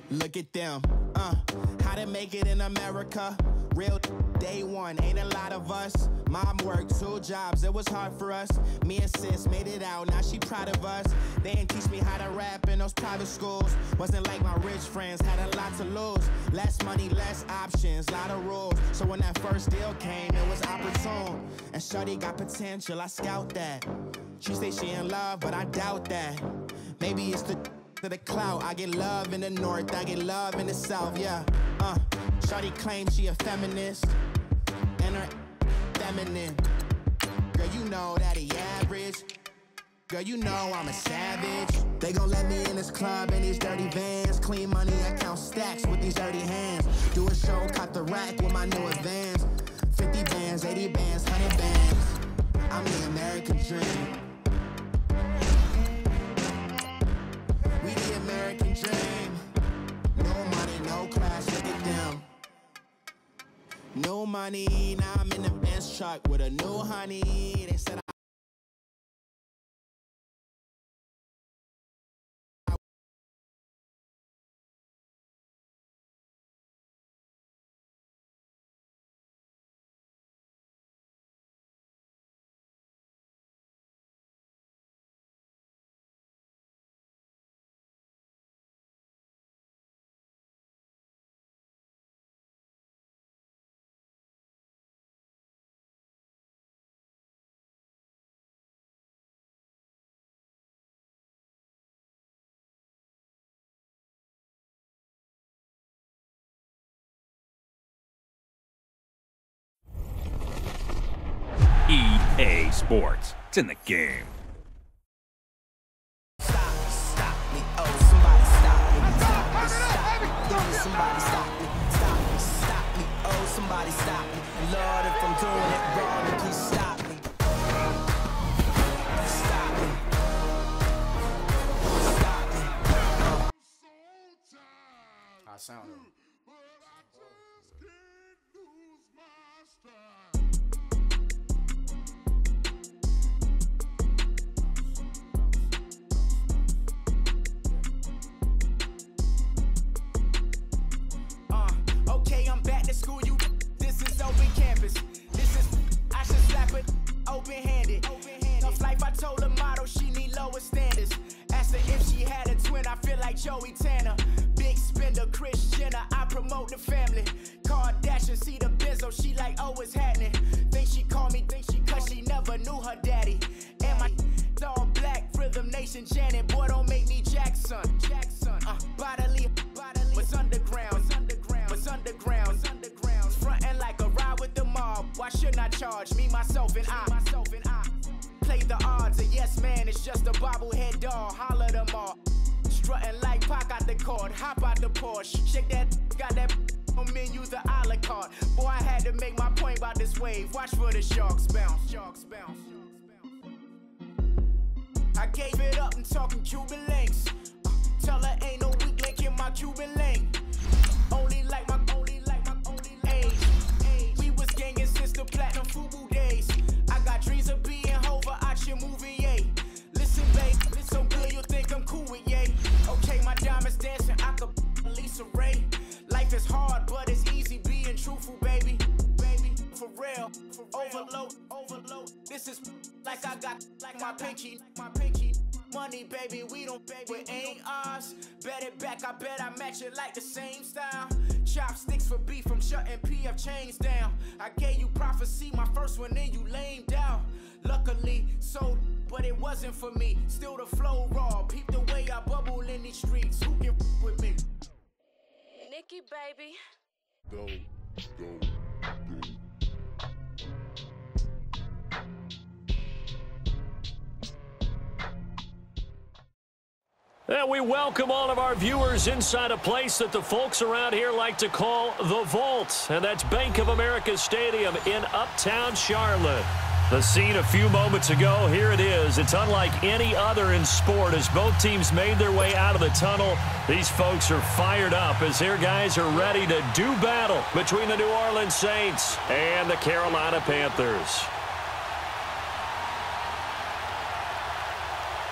Look at them, how to make it in America. Real day one, ain't a lot of us. Mom worked 2 jobs, it was hard for us. Me and sis made it out, now she proud of us. They didn't teach me how to rap in those private schools. Wasn't like my rich friends, had a lot to lose. Less money, less options, lot of rules. So when that first deal came, it was opportune. And shorty got potential, I scout that. She say she in love, but I doubt that. Maybe it's to the clout. I get love in the north, I get love in the south, yeah. Shorty claims she a feminist, and her feminine. Girl, you know that he average. Girl, you know I'm a savage. They gon' let me in this club in these dirty vans. Clean money, I count stacks with these dirty hands. Do a show, caught the rack with my new advance. 50 bands, 80 bands, 100 bands. I'm the American dream. We the American dream. No money, no class, look at them. No money, now I'm in the Benz truck with a new honey. They said EA Sports. It's in the game. Stop me, oh, somebody stop me. Stop me, somebody stop me. Stop me, oh, somebody stop me. Lord, if I'm doing it wrong, then please stop me. Stop me. Stop me. I sound it. School you, this is open campus. This is, I should slap it open-handed. Tough life, I told her motto, she need lower standards. Asked her if she had a twin, I feel like Joey Tanner. Big spender, Kris Jenner, I promote the family. Kardashian, see the Benzo, she like, oh, it's happening. Think she called me, cause she never knew her daddy. And my all black, Rhythm Nation, Janet, boy, don't make me Jackson. Bodily, what's underground, what's underground. Frontin' like a ride with the mob. Why shouldn't I charge me, myself, and I? Play the odds, a yes man, it's just a bobblehead doll. Holler them all. Strutting like Pac out the court, hop out the Porsche. Shake that, got that on menu, the a la carte. Boy, I had to make my point about this wave. Watch for the sharks bounce. I gave it up and talking Cuban links. Tell her ain't no weak link in my Cuban lane. Only like my age. We was gangin' since the platinum FUBU days. I got dreams of being Hova out your movie, yay. Listen, babe, so good you think I'm cool with yay. Okay, my diamonds dancing, I could Lisa Ray. Life is hard, but it's easy being truthful, baby. For real, overload. This is like I got like my pinky. Money, baby, we don't pay, it ain't ours. Bet it back, I bet I match it like the same style. Chopsticks for beef, I'm shutting PF chains down. I gave you prophecy, my first one, then you lamed out. Luckily, so, but it wasn't for me. Still the flow raw, peep the way I bubble in these streets. Who can with me? Nikki, baby. Go. And we welcome all of our viewers inside a place that the folks around here like to call the Vault. And that's Bank of America Stadium in Uptown Charlotte. The scene a few moments ago, here it is. It's unlike any other in sport as both teams made their way out of the tunnel. These folks are fired up as their guys are ready to do battle between the New Orleans Saints and the Carolina Panthers.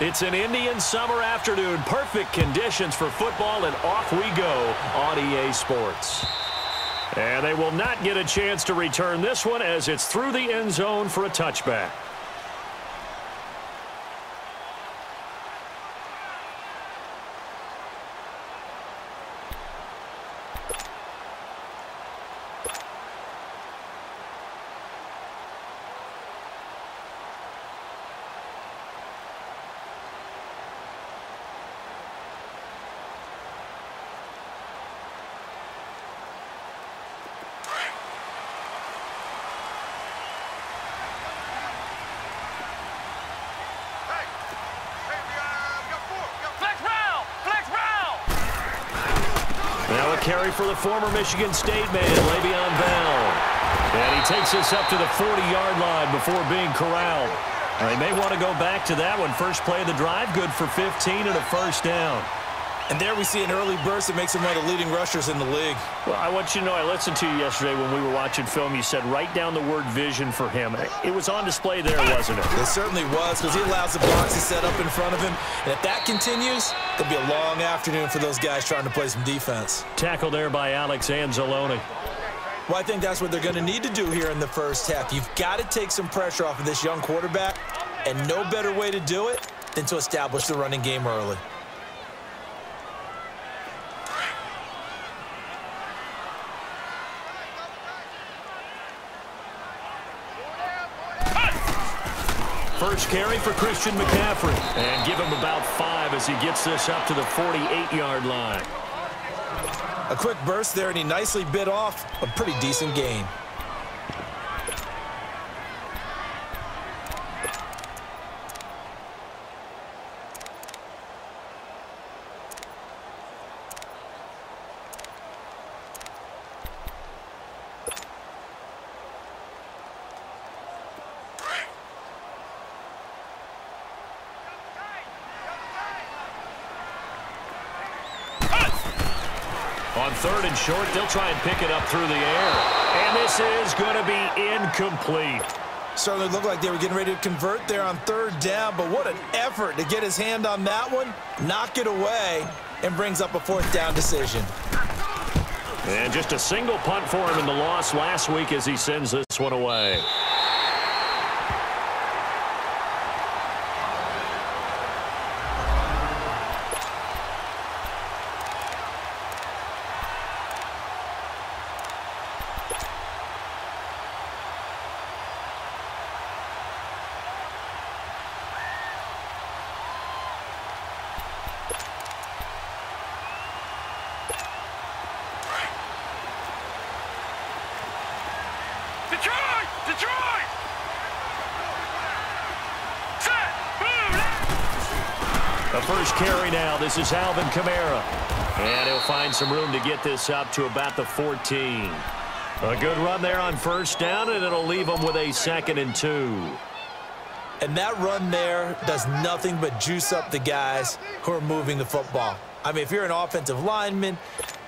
It's an Indian summer afternoon. Perfect conditions for football, and off we go on EA Sports. And they will not get a chance to return this one as it's through the end zone for a touchback. Now a carry for the former Michigan State man, Le'Veon Bell. And he takes us up to the 40-yard line before being corralled. They may want to go back to that one. First play of the drive, good for 15 and a first down. And there we see an early burst that makes him one of the leading rushers in the league. Well, I want you to know, I listened to you yesterday when we were watching film. You said write down the word vision for him. It was on display there, wasn't it? It certainly was, because he allows the box to set up in front of him. And if that continues, it'll be a long afternoon for those guys trying to play some defense. Tackle there by Alex Anzalone. Well, I think that's what they're going to need to do here in the first half. You've got to take some pressure off of this young quarterback, and no better way to do it than to establish the running game early. First carry for Christian McCaffrey. And give him about 5 as he gets this up to the 48-yard line. A quick burst there, and he nicely bit off a pretty decent gain. On third and short, they'll try and pick it up through the air. And this is going to be incomplete. Certainly looked like they were getting ready to convert there on third down, but what an effort to get his hand on that one, knock it away, and brings up a fourth down decision. And just a single punt for him in the loss last week as he sends this one away. The first carry now. This is Alvin Kamara. And he'll find some room to get this up to about the 14. A good run there on first down, and it'll leave him with a 2nd and 2. And that run there does nothing but juice up the guys who are moving the football. I mean, if you're an offensive lineman,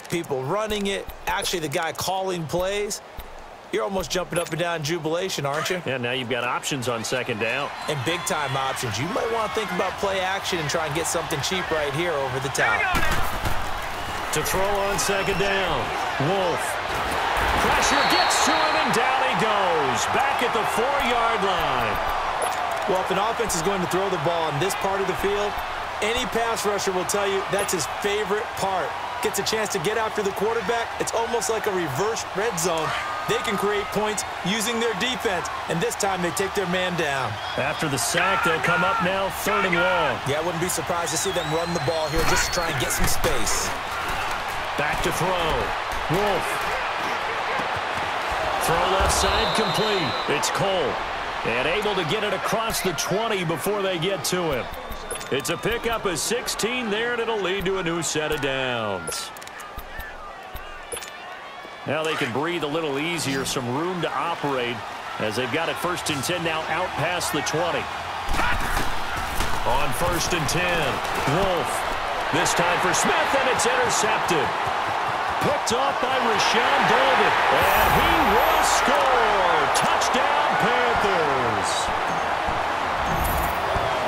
people running it, actually the guy calling plays, you're almost jumping up and down in jubilation, aren't you? Yeah, now you've got options on 2nd down. And big-time options. You might want to think about play action and try and get something cheap right here over the top. To throw on 2nd down, Wolf. Pressure gets to him, and down he goes. Back at the 4-yard line. Well, if an offense is going to throw the ball on this part of the field, any pass rusher will tell you that's his favorite part. Gets a chance to get after the quarterback. It's almost like a reverse red zone. They can create points using their defense, and this time they take their man down. After the sack, they'll come up now 3rd and long. Yeah, I wouldn't be surprised to see them run the ball here just to try and get some space. Back to throw. Wolf. Throw left side complete. It's Cole. And able to get it across the 20 before they get to him. It's a pickup of 16 there, and it'll lead to a new set of downs. Now they can breathe a little easier, some room to operate as they've got it 1st and 10 now out past the 20. On 1st and 10, Wolf. This time for Smith, and it's intercepted. Picked off by Rashawn Dolby, and he will score. Touchdown, Panthers.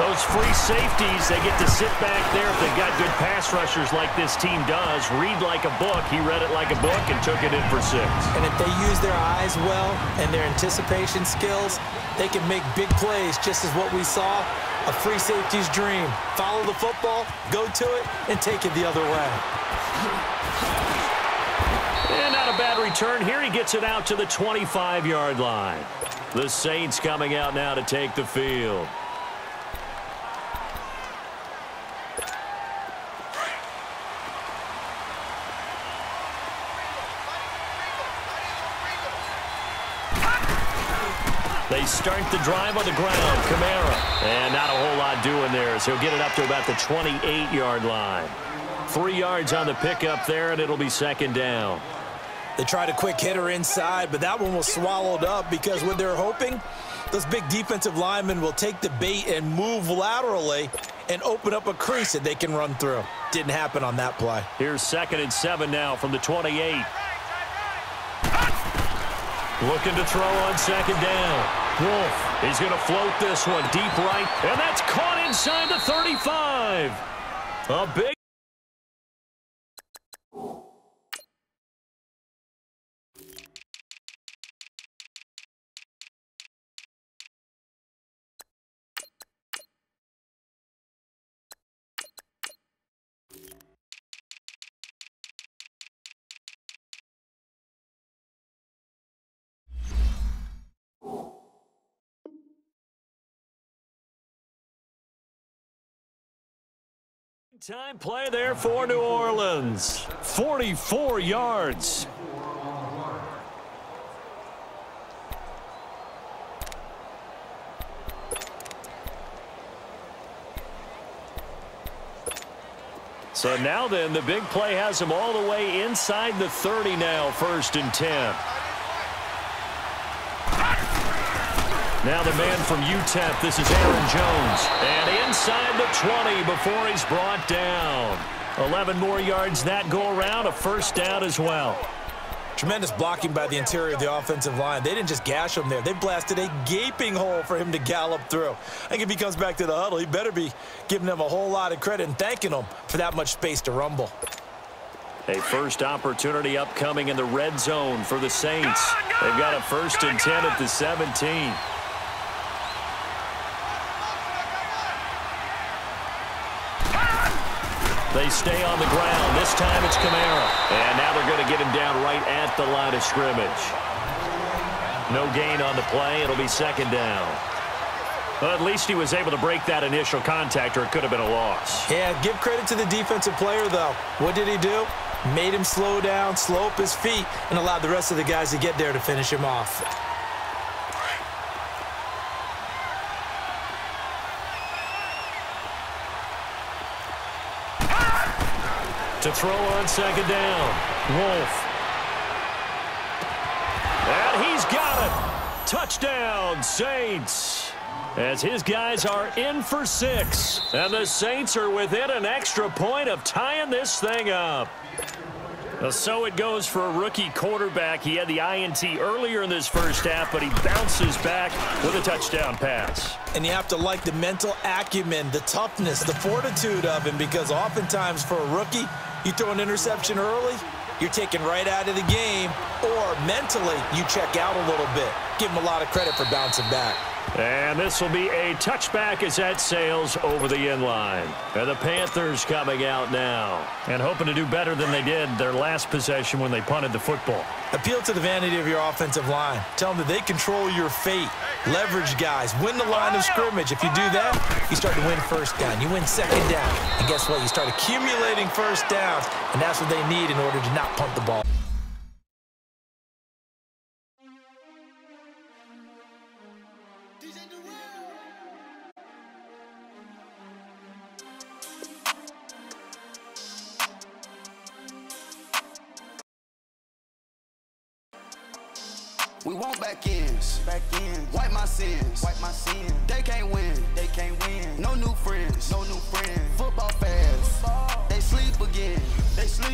Those free safeties, they get to sit back there if they've got good pass rushers like this team does. Read like a book. He read it like a book and took it in for 6. And if they use their eyes well and their anticipation skills, they can make big plays, just as what we saw, a free safety's dream. Follow the football, go to it, and take it the other way. And not a bad return here. He gets it out to the 25-yard line. The Saints coming out now to take the field. They start the drive on the ground. Kamara. And not a whole lot doing there, as he'll get it up to about the 28-yard line. 3 yards on the pickup there, and it'll be 2nd down. They tried a quick hitter inside, but that one was swallowed up because what they're hoping, those big defensive linemen will take the bait and move laterally and open up a crease that they can run through. Didn't happen on that play. Here's 2nd and 7 now from the 28. Looking to throw on 2nd down. Wolf, he's going to float this one deep right, and that's caught inside the 35. A big... Time play there for New Orleans. 44 yards. So now then, the big play has him all the way inside the 30 now, 1st and 10. Now the man from UTEP, this is Aaron Jones. And inside the 20 before he's brought down. 11 more yards that go around, a 1st down as well. Tremendous blocking by the interior of the offensive line. They didn't just gash him there. They blasted a gaping hole for him to gallop through. I think if he comes back to the huddle, he better be giving them a whole lot of credit and thanking them for that much space to rumble. A first opportunity upcoming in the red zone for the Saints. They've got a 1st and 10 at the 17. They stay on the ground. This time it's Kamara. And now they're going to get him down right at the line of scrimmage. No gain on the play. It'll be 2nd down. Well, at least he was able to break that initial contact, or it could have been a loss. Yeah, give credit to the defensive player, though. What did he do? Made him slow down, slow up his feet, and allowed the rest of the guys to get there to finish him off. To throw on 2nd down. Wolf. And he's got it. Touchdown, Saints. As his guys are in for 6. And the Saints are within an extra point of tying this thing up. So it goes for a rookie quarterback. He had the INT earlier in this first half, but he bounces back with a touchdown pass. And you have to like the mental acumen, the toughness, the fortitude of him, because oftentimes for a rookie, you throw an interception early, you're taken right out of the game, or mentally you check out a little bit. Give him a lot of credit for bouncing back. And this will be a touchback as that sails over the end line. And the Panthers coming out now and hoping to do better than they did their last possession when they punted the football. Appeal to the vanity of your offensive line. Tell them that they control your fate. Leverage guys. Win the line of scrimmage. If you do that, you start to win 1st down. You win 2nd down. And guess what? You start accumulating 1st downs, and that's what they need in order to not punt the ball. We want back ends. Wipe my sins. They can't win. No new friends. Football fans. They sleep again.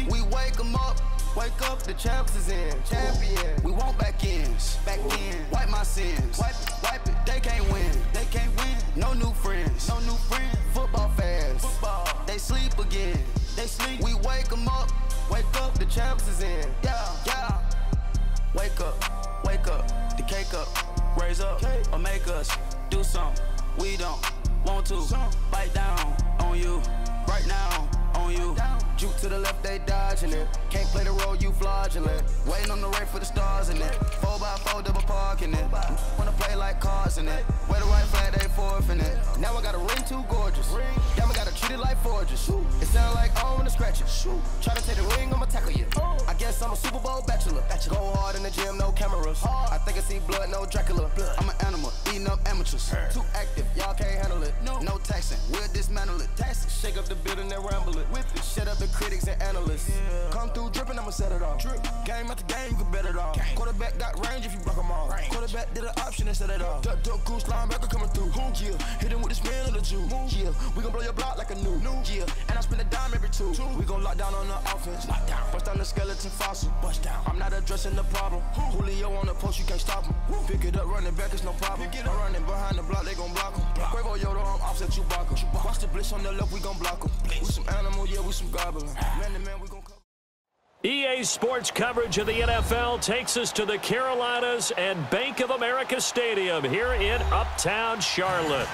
We wake them up. Wake up, the champs is in. Champion. We want back ends. Back in. Wipe my sins. Wipe it. They can't win. They can't win. No new friends. No new friends. Football fans. Football. They sleep again. They sleep. We wake them up. Wake up, the champs is in. Yeah, yeah. Wake up, the cake up. Raise up, or make us do something. We don't want to bite down on you. Right now, on you. Juke to the left, they dodging it. Can't play the role, you fraudulent. Waiting on the race for the stars in it. 4x4 double parking it. Wanna play like cars in it. Where the right flag, they forfeit it. Now I got a ring too gorgeous. Damn, I gotta treat it like forges. It sound like I wanna scratch it. Try to take the ring, I'ma tackle you. I guess I'm a Super Bowl bachelor. Go hard in the gym, no cameras. I think I see blood, no Dracula. I'm an animal, eating up amateurs. Too active, y'all can't handle it. No taxing, we'll dismantle it. Shake up the building and ramble it. Whip it, shut up the critics and analysts. Come through dripping, I'ma set it off. Game after game, you can bet it off. Quarterback got range if you block them off. Quarterback did an option and set it off. Duck goose linebacker coming through. Yeah, hit him with the spin of the Jew. Yeah, we gon' blow your block like a new. Yeah, and I spend a dime every two. We gon' lock down on the offense. Bust down the skeleton fossil. Bust down. I'm not addressing the problem. Julio on the post, you can't stop him. Pick it up, running back, it's no problem. I'm running behind the block, they gon' block him. Quavo Yoda, I'm offset Chewbacca. Watch the blitz on the left, we gon' block him. We some animal, yeah, we some goblin. Man to man, we gon' cover. EA Sports coverage of the NFL takes us to the Carolinas and Bank of America Stadium here in Uptown Charlotte.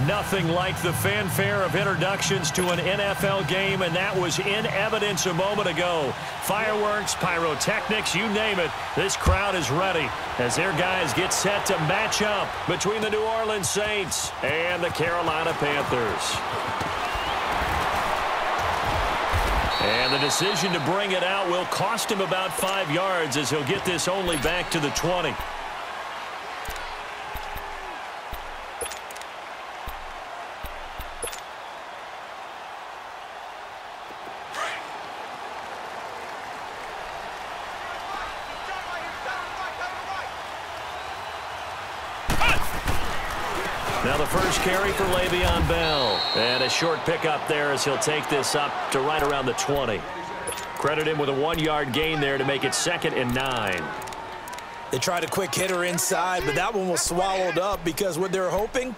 Nothing like the fanfare of introductions to an NFL game, and that was in evidence a moment ago. Fireworks, pyrotechnics, you name it. This crowd is ready as their guys get set to match up between the New Orleans Saints and the Carolina Panthers. And the decision to bring it out will cost him about 5 yards as he'll get this only back to the 20. Now the first carry for Le'Veon Bell. And a short pickup there as he'll take this up to right around the 20. Credit him with a 1-yard gain there to make it 2nd and 9. They tried a quick hitter inside, but that one was swallowed up because what they're hoping,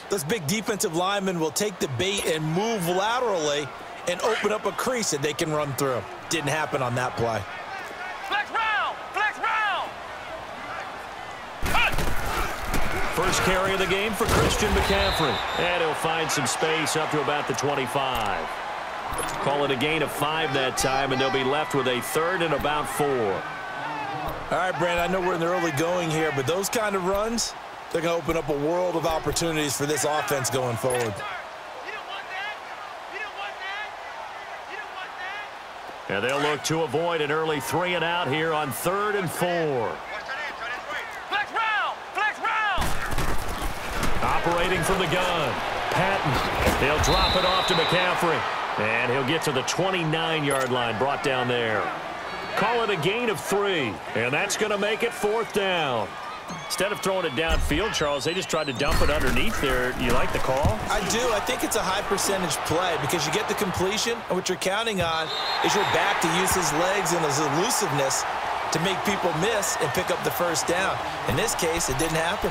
those big defensive linemen will take the bait and move laterally and open up a crease that they can run through. Didn't happen on that play. Flex round! Flex round! First carry of the game for Christian McCaffrey. And he'll find some space up to about the 25. Call it a gain of 5 that time, and they'll be left with a 3rd and about 4. All right, Brandon, I know we're in the early going here, but those kind of runs, they're going to open up a world of opportunities for this offense going forward. And they'll look to avoid an early 3 and out here on 3rd and 4. Operating from the gun, Patton. They'll drop it off to McCaffrey. And he'll get to the 29-yard line, brought down there. Call it a gain of 3. And that's going to make it 4th down. Instead of throwing it downfield, Charles, they just tried to dump it underneath there. You like the call? I do. I think it's a high-percentage play because you get the completion, and what you're counting on is your back to use his legs and his elusiveness to make people miss and pick up the first down. In this case, it didn't happen.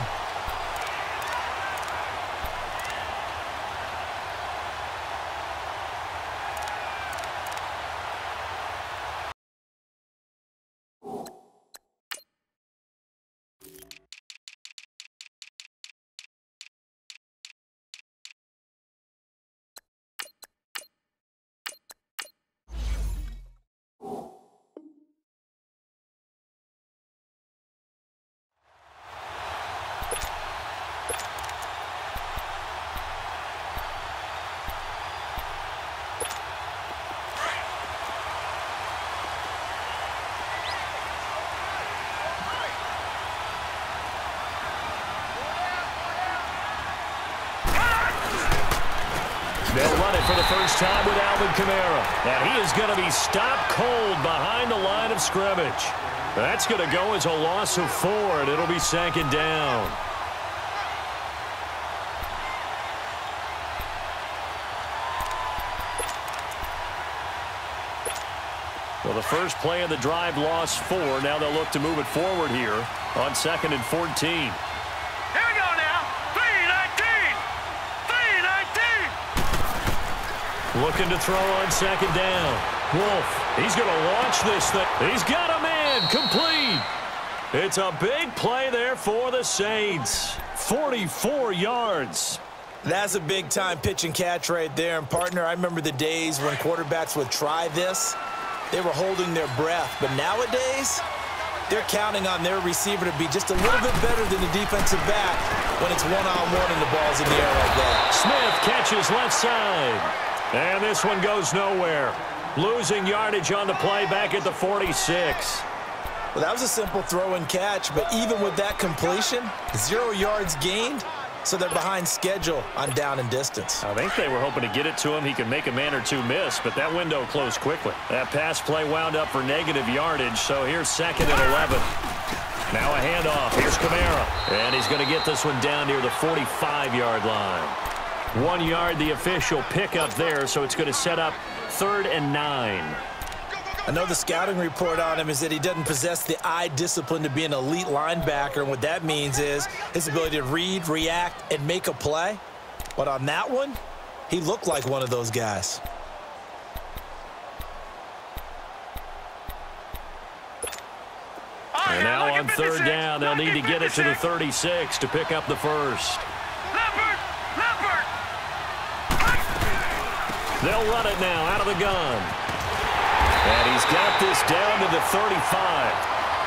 They'll run it for the first time with Alvin Kamara. And he is going to be stopped cold behind the line of scrimmage. That's going to go as a loss of 4, and it'll be 2nd down. Well, the first play of the drive lost 4. Now they'll look to move it forward here on 2nd and 14. Here we go now. 3-19. 3-19. Looking to throw on 2nd down. Wolf, he's going to launch this thing. He's got a man complete. It's a big play there for the Saints. 44 yards. That's a big-time pitch and catch right there. And, partner, I remember the days when quarterbacks would try this. They were holding their breath. But nowadays, they're counting on their receiver to be just a little bit better than the defensive back when it's one-on-one and the ball's in the air like that. Smith catches left side. And this one goes nowhere. Losing yardage on the play back at the 46. Well, that was a simple throw and catch, but even with that completion, 0 yards gained, so they're behind schedule on down and distance. I think they were hoping to get it to him. He could make a man or two miss, but that window closed quickly. That pass play wound up for negative yardage, so here's 2nd and 11. Now a handoff. Here's Kamara, and he's going to get this one down near the 45-yard line. 1 yard, the official pickup there, so it's going to set up 3rd and 9. I know the scouting report on him is that he doesn't possess the eye discipline to be an elite linebacker, and what that means is his ability to read, react, and make a play. But on that one, he looked like one of those guys. And now on 3rd down, they'll need to get it to the 36 to pick up the first. Leopard! They'll run it now out of the gun. And he's got this down to the 35.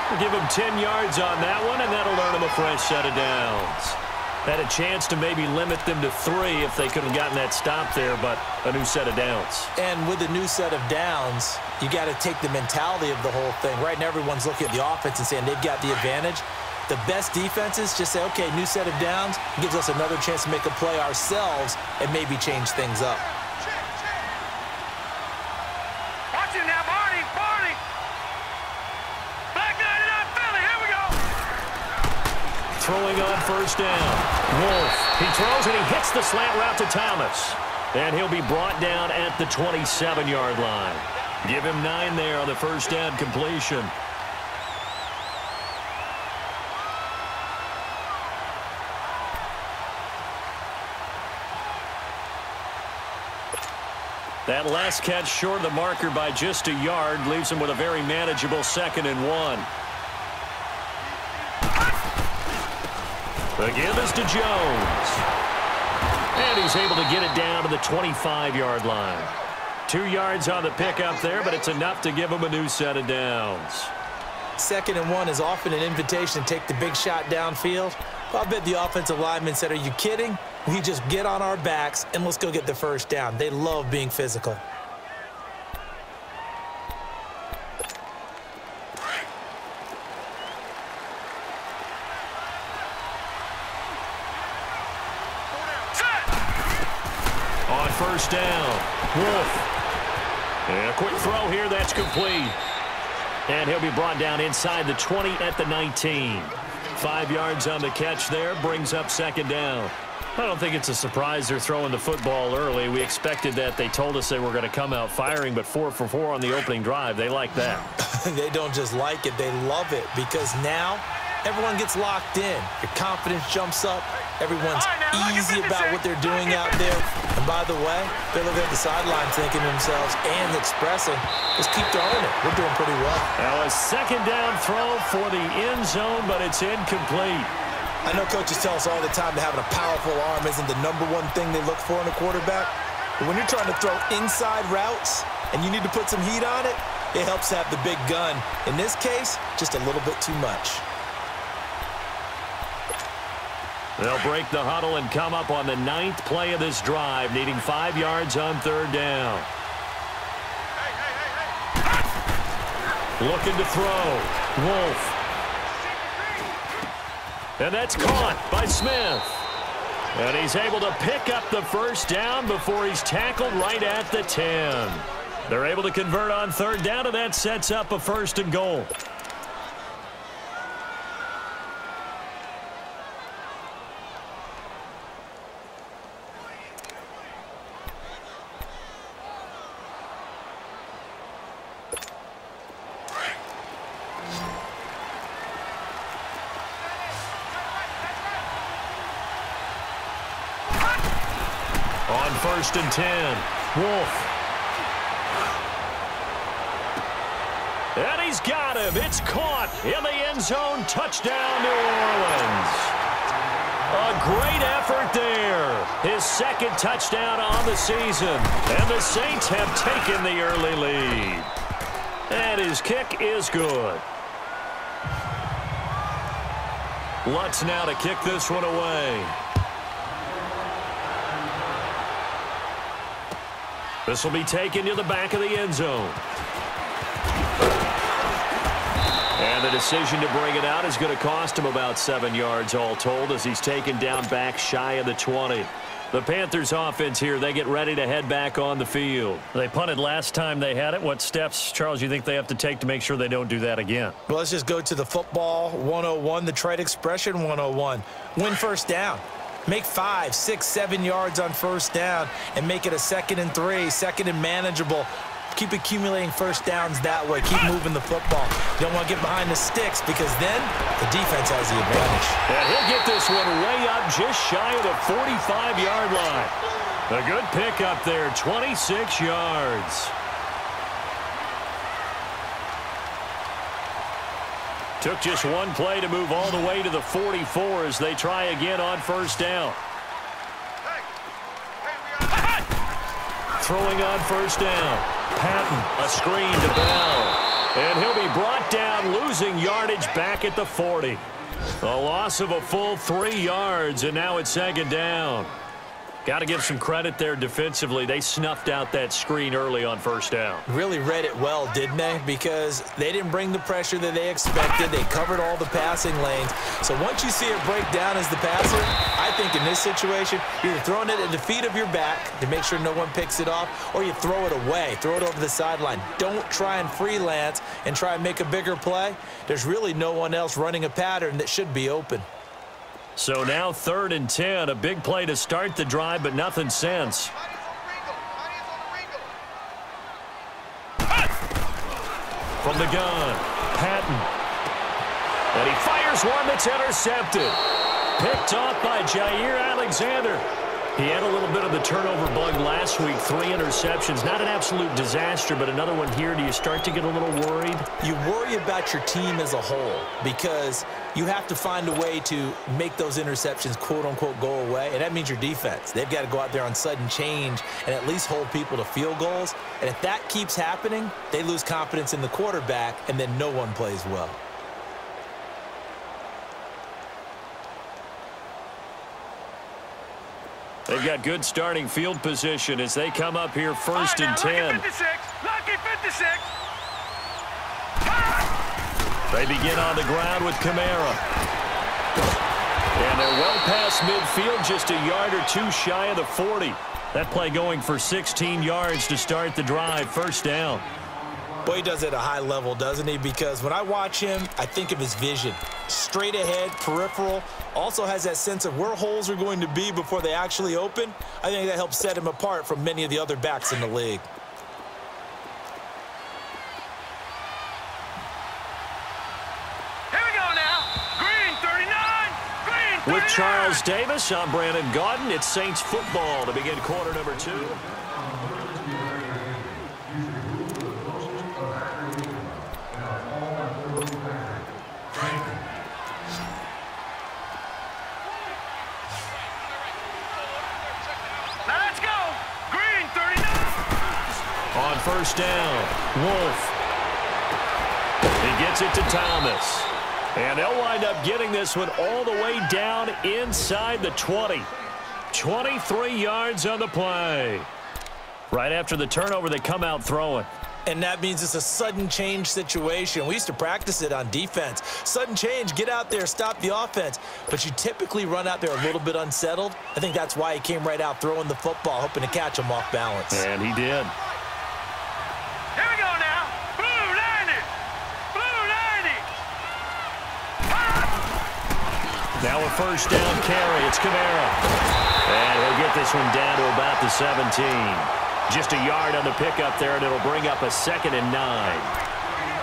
We'll give him 10 yards on that one, and that'll earn him a fresh set of downs. Had a chance to maybe limit them to 3 if they could have gotten that stop there, but a new set of downs. And with a new set of downs, you got to take the mentality of the whole thing. Right now, everyone's looking at the offense and saying they've got the advantage. The best defenses just say, okay, new set of downs, gives us another chance to make a play ourselves and maybe change things up. Throwing on 1st down. Wolf, he throws and he hits the slant route to Thomas. And he'll be brought down at the 27-yard line. Give him 9 there on the 1st down completion. That last catch short of the marker by just a yard leaves him with a very manageable 2nd and 1. The give is to Jones. And he's able to get it down to the 25-yard line. 2 yards on the pickup there, but it's enough to give him a new set of downs. 2nd and 1 is often an invitation to take the big shot downfield. I'll bet the offensive lineman said, are you kidding? We just get on our backs and let's go get the 1st down. They love being physical. On 1st down, Wolf. And a quick throw here, that's complete. And he'll be brought down inside the 20 at the 19. 5 yards on the catch there, brings up 2nd down. I don't think it's a surprise they're throwing the football early. We expected that. They told us they were going to come out firing, but 4 for 4 on the opening drive. They like that. They don't just like it, they love it, because now everyone gets locked in. Your confidence jumps up. Everyone's easy about what they're doing out there. And by the way, they're looking at the sideline thinking to themselves and expressing, just keep throwing it. We're doing pretty well. Now a 2nd down throw for the end zone, but it's incomplete. I know coaches tell us all the time that having a powerful arm isn't the #1 thing they look for in a quarterback. But when you're trying to throw inside routes and you need to put some heat on it, it helps to have the big gun. In this case, just a little bit too much. They'll break the huddle and come up on the 9th play of this drive, needing 5 yards on 3rd down. Looking to throw. Wolf. And that's caught by Smith. And he's able to pick up the 1st down before he's tackled right at the 10. They're able to convert on 3rd down, and that sets up a 1st and goal. 1st and 10. Wolf. And he's got him. It's caught in the end zone. Touchdown, New Orleans. A great effort there. His 2nd touchdown on the season. And the Saints have taken the early lead. And his kick is good. Lutz now to kick this one away. This will be taken to the back of the end zone. And the decision to bring it out is going to cost him about 7 yards all told as he's taken down back shy of the 20. The Panthers offense here, they get ready to head back on the field. They punted last time they had it. What steps, Charles, you think they have to take to make sure they don't do that again? Well, let's just go to the football 101, the trade expression 101. Win first down. Make 5, 6, 7 yards on first down and make it a 2nd and 3, 2nd and manageable. Keep accumulating first downs that way. Keep moving the football. You don't want to get behind the sticks because then the defense has the advantage. And he'll get this one way up just shy of the 45-yard line. A good pickup there, 26 yards. Took just one play to move all the way to the 44 as they try again on first down. Throwing on first down. Patton, a screen to Bell. And he'll be brought down, losing yardage back at the 40. A loss of a full 3 yards, and now it's 2nd down. Got to give some credit there defensively. They snuffed out that screen early on first down. Really read it well, didn't they? Because they didn't bring the pressure that they expected. They covered all the passing lanes. So once you see it break down as the passer, I think in this situation, you're either throwing it at the feet of your back to make sure no one picks it off, or you throw it away, throw it over the sideline. Don't try and freelance and try and make a bigger play. There's really no one else running a pattern that should be open. So now 3rd and 10, a big play to start the drive, but nothing since. From the gun, Patton. And he fires one that's intercepted. Picked off by Jair Alexander. He had a little bit of the turnover bug last week, 3 interceptions. Not an absolute disaster, but another one here. Do you start to get a little worried? You worry about your team as a whole because you have to find a way to make those interceptions, quote-unquote, go away, and that means your defense. They've got to go out there on sudden change and at least hold people to field goals. And if that keeps happening, they lose confidence in the quarterback, and then no one plays well. They've got good starting field position as they come up here 1st and 10. Lucky 56. Lucky 56. They begin on the ground with Kamara. And they're well past midfield, just a yard or 2 shy of the 40. That play going for 16 yards to start the drive, 1st down. Boy, he does it at a high level, doesn't he? Because when I watch him, I think of his vision. Straight ahead, peripheral, also has that sense of where holes are going to be before they actually open. I think that helps set him apart from many of the other backs in the league. Here we go now. Green 39. Green 39. With Charles Davis, I'm Brandon Gaudin. It's Saints football to begin quarter number 2. On first down, Wolf. He gets it to Thomas. And they'll wind up getting this one all the way down inside the 20. 23 yards on the play. Right after the turnover, they come out throwing. And that means it's a sudden change situation. We used to practice it on defense. Sudden change, get out there, stop the offense. But you typically run out there a little bit unsettled. I think that's why he came right out throwing the football, hoping to catch him off balance. And he did. Here we go now. Blue 90. Blue 90. Now a first down carry. It's Kamara. And he'll get this one down to about the 17. Just a yard on the pickup there, and it'll bring up a 2nd and 9.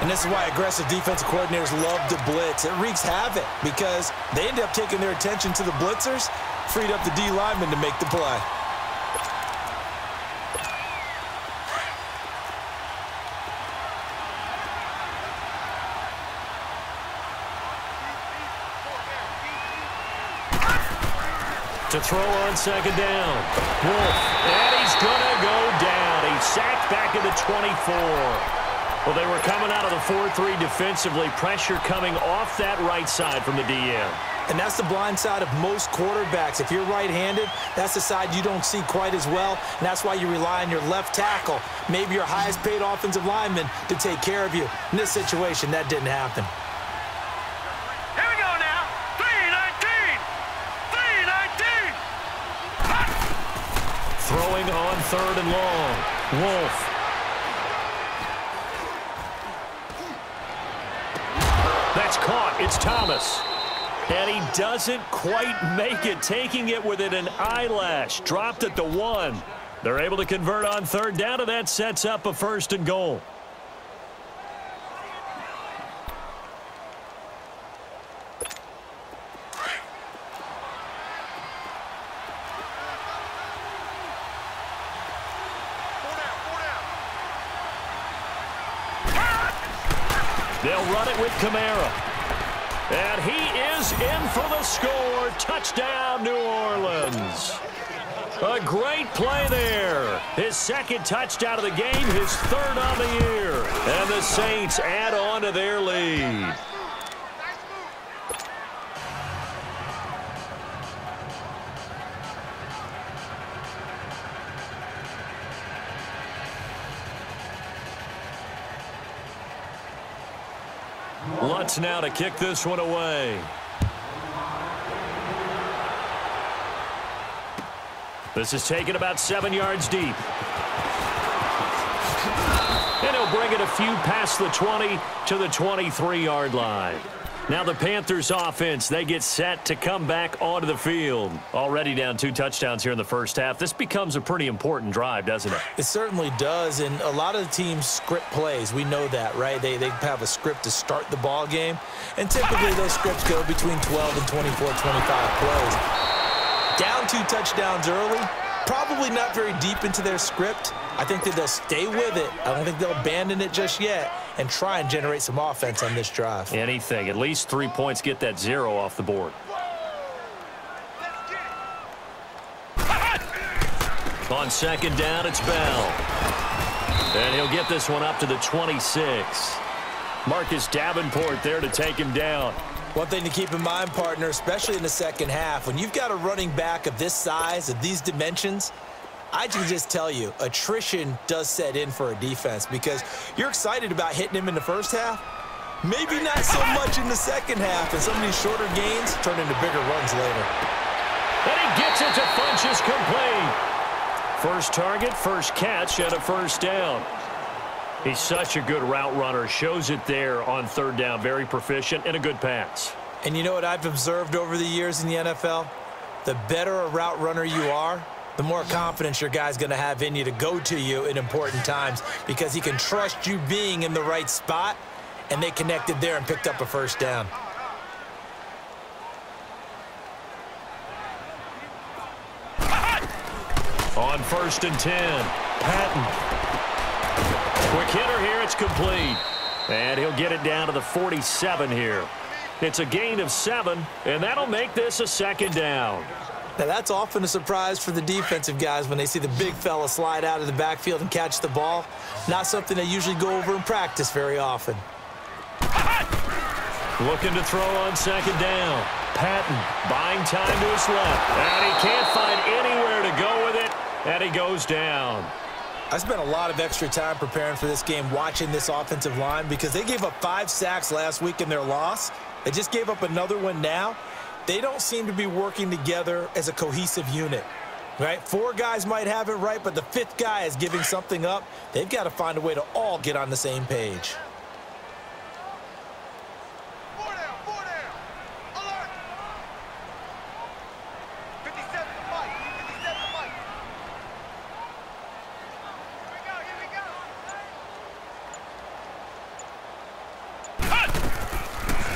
And this is why aggressive defensive coordinators love to blitz. It wreaks havoc because they end up taking their attention to the blitzers, freed up the D lineman to make the play. To throw on second down. Wolf. And he's going to go down. He's sacked back at the 24. Well, they were coming out of the 4-3 defensively. Pressure coming off that right side from the DM. And that's the blind side of most quarterbacks. If you're right-handed, that's the side you don't see quite as well. And that's why you rely on your left tackle, maybe your highest-paid offensive lineman, to take care of you. In this situation, that didn't happen. Here we go now. 3-19. 3-19. Throwing on third and long. Wolf. That's caught. It's Thomas. And he doesn't quite make it, taking it within an eyelash. Dropped at the 1. They're able to convert on third down, and that sets up a first and goal. They'll run it with Kamara. And he is in for the score. Touchdown, New Orleans. A great play there. His second touchdown of the game, his third on the year. And the Saints add on to their lead. Lutz now to kick this one away. This is taken about 7 yards deep. And he'll bring it a few past the 20 to the 23-yard line. Now the Panthers offense, they get set to come back onto the field. Already down 2 touchdowns here in the first half. This becomes a pretty important drive, doesn't it? It certainly does, and a lot of the teams script plays. We know that, right? They have a script to start the ball game, and typically those scripts go between 12 and 24, 25 plays. Down 2 touchdowns early, probably not very deep into their script. I think that they'll stay with it. I don't think they'll abandon it just yet and try and generate some offense on this drive. Anything. At least 3 points, get that 0 off the board. On second down, it's Bell. And he'll get this one up to the 26. Marcus Davenport there to take him down. One thing to keep in mind, partner, especially in the second half, when you've got a running back of this size, of these dimensions, I can just tell you, attrition does set in for a defense because you're excited about hitting him in the first half. Maybe not so much in the second half, and some of these shorter gains turn into bigger runs later. And he gets it to Funchess complete. First target, first catch, and a first down. He's such a good route runner. Shows it there on third down. Very proficient and a good pass. And you know what I've observed over the years in the NFL? The better a route runner you are, the more confidence your guy's going to have in you to go to you in important times because he can trust you being in the right spot, and they connected there and picked up a first down. On first and 10, Patton. Quick hitter here, it's complete. And he'll get it down to the 47 here. It's a gain of 7, and that'll make this a second down. Now, that's often a surprise for the defensive guys when they see the big fella slide out of the backfield and catch the ball. Not something they usually go over in practice very often. Looking to throw on second down. Patton buying time to his left. And he can't find anywhere to go with it, and he goes down. I spent a lot of extra time preparing for this game watching this offensive line because they gave up 5 sacks last week in their loss. They just gave up another one now. They don't seem to be working together as a cohesive unit, right? 4 guys might have it right, but the 5th guy is giving something up. They've got to find a way to all get on the same page.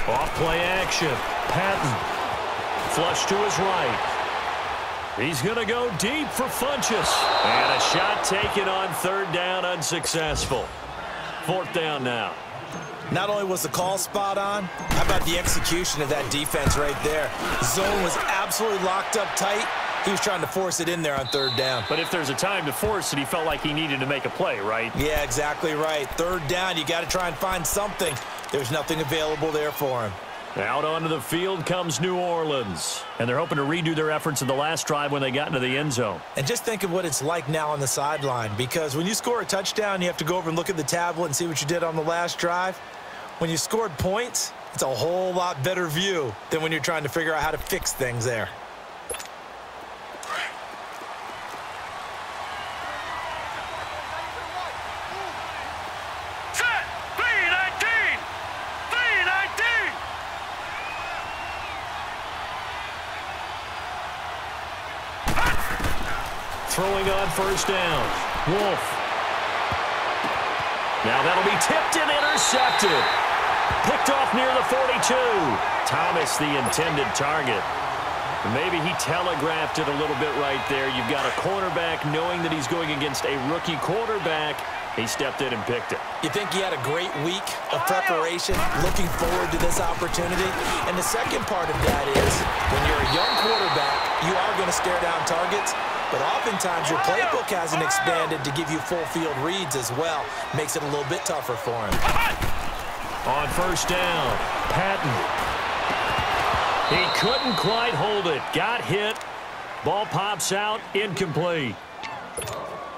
Off-play action. Patton. Flush to his right. He's going to go deep for Funchess. And a shot taken on third down, unsuccessful. 4th down now. Not only was the call spot on, how about the execution of that defense right there? Zone was absolutely locked up tight, He was trying to force it in there on third down. But if there's a time to force it, he felt like he needed to make a play, right? Yeah, exactly right. Third down, you got to try and find something. There's nothing available there for him. Out onto the field comes New Orleans. And they're hoping to redo their efforts in the last drive when they got into the end zone. And just think of what it's like now on the sideline, because when you score a touchdown, you have to go over and look at the tablet and see what you did on the last drive. When you scored points, it's a whole lot better view than when you're trying to figure out how to fix things there. Throwing on first down. Wolf. Now that'll be tipped and intercepted. Picked off near the 42. Thomas, the intended target. Maybe he telegraphed it a little bit right there. You've got a cornerback knowing that he's going against a rookie quarterback. He stepped in and picked it. You think he had a great week of preparation, looking forward to this opportunity? And the second part of that is, when you're a young quarterback, you are going to stare down targets, but oftentimes your playbook hasn't expanded to give you full field reads as well. Makes it a little bit tougher for him. On first down, Patton. He couldn't quite hold it. Got hit. Ball pops out, incomplete.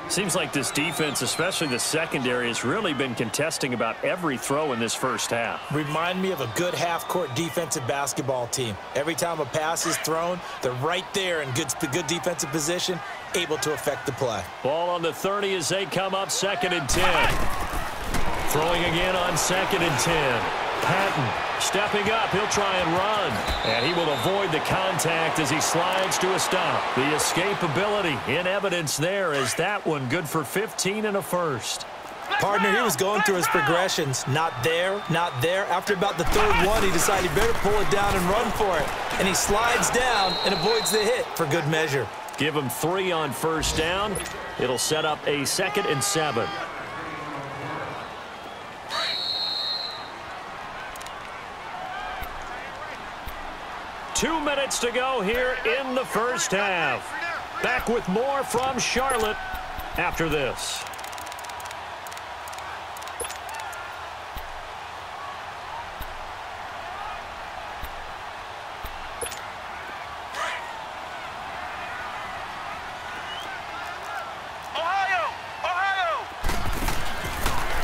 Seems like this defense, especially the secondary, has really been contesting about every throw in this first half. Remind me of a good half-court defensive basketball team. Every time a pass is thrown, they're right there in good defensive position, able to affect the play. Ball on the 30 as they come up 2nd and 10. Throwing again on 2nd and 10. Patton stepping up. He'll try and run. And he will avoid the contact as he slides to a stop. The escapability in evidence there as that one good for 15 and a first. Partner, he was going through his progressions. Not there, not there. After about the third one, he decided he better pull it down and run for it. And he slides down and avoids the hit for good measure. Give him 3 on first down. It'll set up a 2nd and 7. Two minutes to go here in the first half. Back with more from Charlotte after this.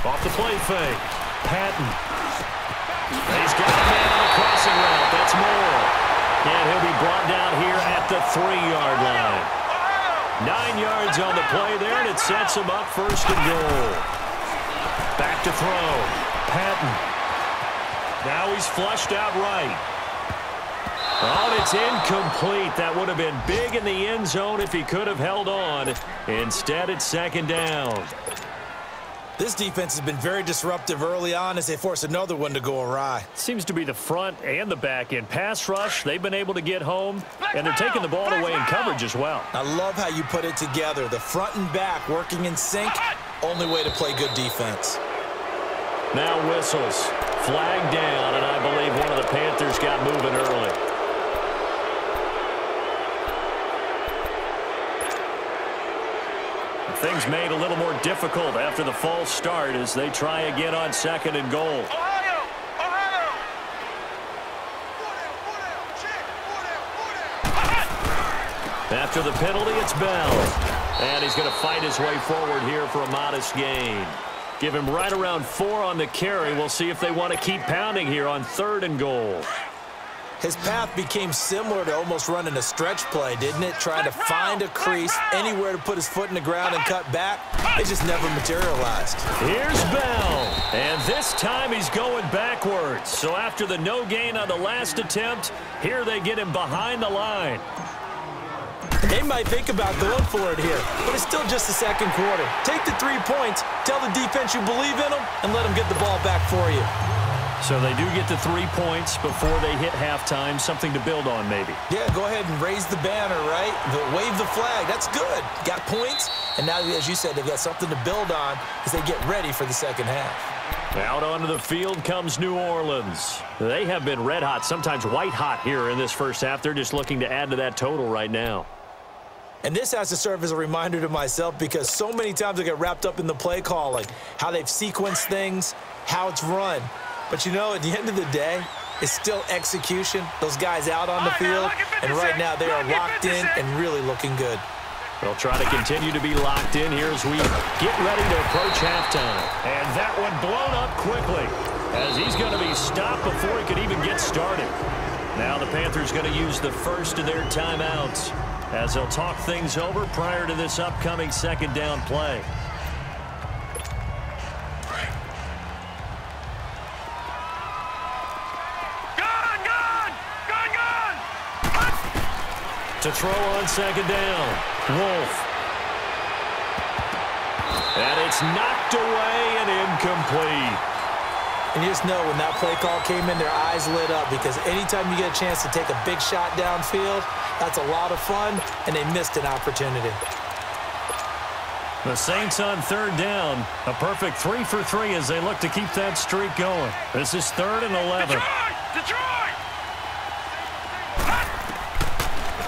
Off the play fake. Patton. He's got a man on the crossing route. That's Moore. And he'll be brought down here at the 3-yard line. 9 yards on the play there, and it sets him up 1st and goal. Back to throw. Patton. Now he's flushed out right. Oh, and it's incomplete. That would have been big in the end zone if he could have held on. Instead, it's 2nd down. This defense has been very disruptive early on as they force another one to go awry. Seems to be the front and the back end. Pass rush, they've been able to get home, and they're taking the ball away in coverage as well. I love how you put it together. The front and back working in sync, only way to play good defense. Now whistles. Flag down, and I believe one of the Panthers got moving early. Things made a little more difficult after the false start as they try again on 2nd and goal. After the penalty, it's Bell. And he's going to fight his way forward here for a modest gain. Give him right around 4 on the carry. We'll see if they want to keep pounding here on 3rd and goal. His path became similar to almost running a stretch play, didn't it? Trying to find a crease, anywhere to put his foot in the ground and cut back. It just never materialized. Here's Bell. And this time he's going backwards. So after the no gain on the last attempt, here they get him behind the line. They might think about going for it here, but it's still just the 2nd quarter. Take the 3 points, tell the defense you believe in them, and let them get the ball back for you. So they do get the 3 points before they hit halftime, something to build on maybe. Yeah, go ahead and raise the banner, right? Wave the flag. That's good. Got points, and now, as you said, they've got something to build on as they get ready for the 2nd half. Out onto the field comes New Orleans. They have been red hot, sometimes white hot here in this first half. They're just looking to add to that total right now. And this has to serve as a reminder to myself because so many times I get wrapped up in the play call, like how they've sequenced things, how it's run. But, you know, at the end of the day, it's still execution. Those guys out on the field, and right now they are locked in and really looking good. They'll try to continue to be locked in here as we get ready to approach halftime. And that one blown up quickly as he's going to be stopped before he could even get started. Now the Panthers going to use the first of their timeouts as they'll talk things over prior to this upcoming second down play. To throw on second down, Wolf. And it's knocked away and incomplete. And you just know when that play call came in, their eyes lit up because anytime you get a chance to take a big shot downfield, that's a lot of fun, and they missed an opportunity. The Saints on third down, a perfect 3 for 3 as they look to keep that streak going. This is 3rd and 11. Detroit!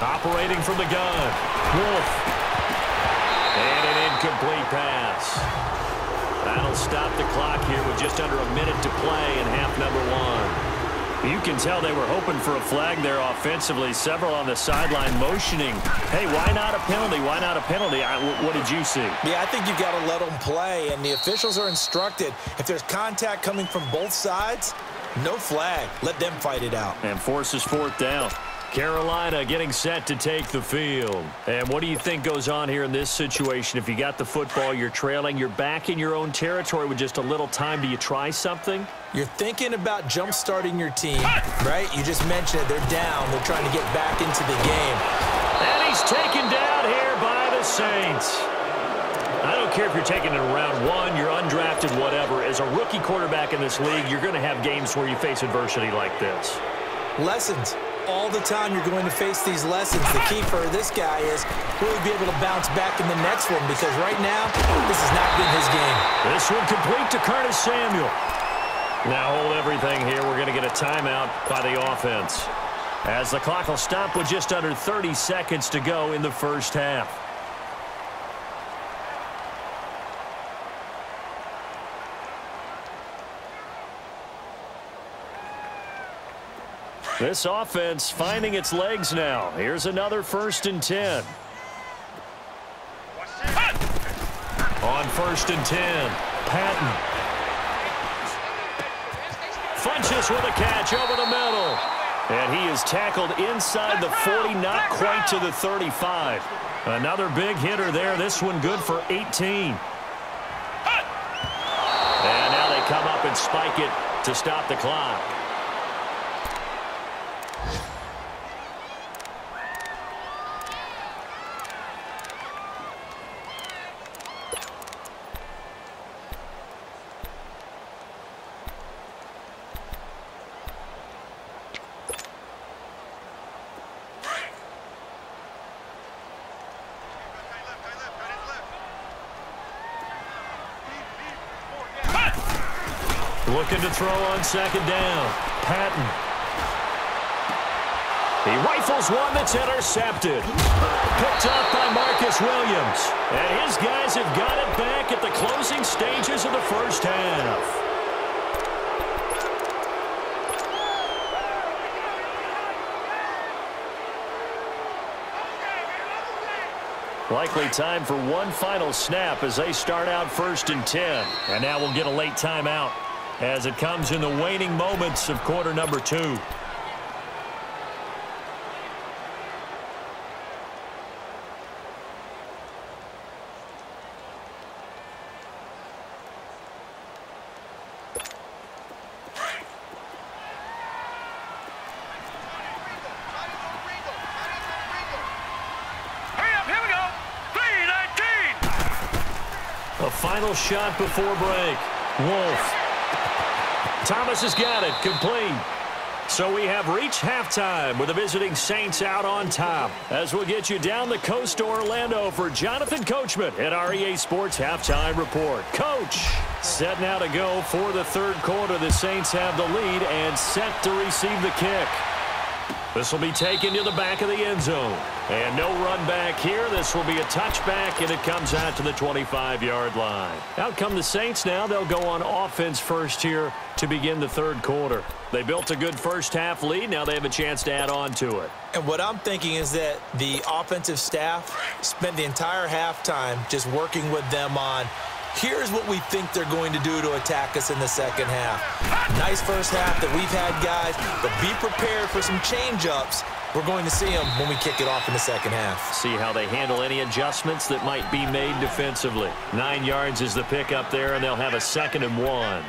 Operating from the gun, Wolf. And an incomplete pass. That'll stop the clock here with just under a minute to play in half number 1. You can tell they were hoping for a flag there offensively. Several on the sideline motioning. Hey, why not a penalty? Why not a penalty? What did you see? Yeah, I think you've got to let them play, and the officials are instructed. If there's contact coming from both sides, no flag. Let them fight it out. And forces 4th down. Carolina getting set to take the field. And what do you think goes on here in this situation? If you got the football, you're trailing, you're back in your own territory with just a little time. Do you try something? You're thinking about jump-starting your team, right? You just mentioned it. They're down. They're trying to get back into the game. And he's taken down here by the Saints. I don't care if you're taking it in round 1, you're undrafted, whatever. As a rookie quarterback in this league, you're going to have games where you face adversity like this. Lessons. All the time you're going to face these lessons. The key for this guy is really be able to bounce back in the next one because right now, this has not been his game. This one complete to Curtis Samuel. Now hold everything here. We're going to get a timeout by the offense as the clock will stop with just under 30 seconds to go in the first half. This offense finding its legs now. Here's another 1st and 10. On 1st and 10, Patton. Funches with a catch over the middle. And he is tackled inside the 40, not quite to the 35. Another big hitter there. This one good for 18. And now they come up and spike it to stop the clock. Looking to throw on second down. Patton. He rifles one that's intercepted. Picked up by Marcus Williams. And his guys have got it back at the closing stages of the first half. Likely time for one final snap as they start out 1st and 10. And now we'll get a late timeout as it comes in the waning moments of quarter number 2. A final shot before break. Wolf. Thomas has got it. Complete. So we have reached halftime with the visiting Saints out on top. As we'll get you down the coast to Orlando for Jonathan Coachman at our EA Sports Halftime Report. Coach, set now to go for the third quarter. The Saints have the lead and set to receive the kick. This will be taken to the back of the end zone. And no run back here. This will be a touchback, and it comes out to the 25-yard line. Out come the Saints now. They'll go on offense first here to begin the third quarter. They built a good first-half lead. Now they have a chance to add on to it. And what I'm thinking is that the offensive staff spent the entire halftime just working with them on, here's what we think they're going to do to attack us in the second half. Nice first half that we've had, guys, but be prepared for some change-ups. We're going to see them when we kick it off in the second half. See how they handle any adjustments that might be made defensively. 9 yards is the pickup there, and they'll have a 2nd and 1.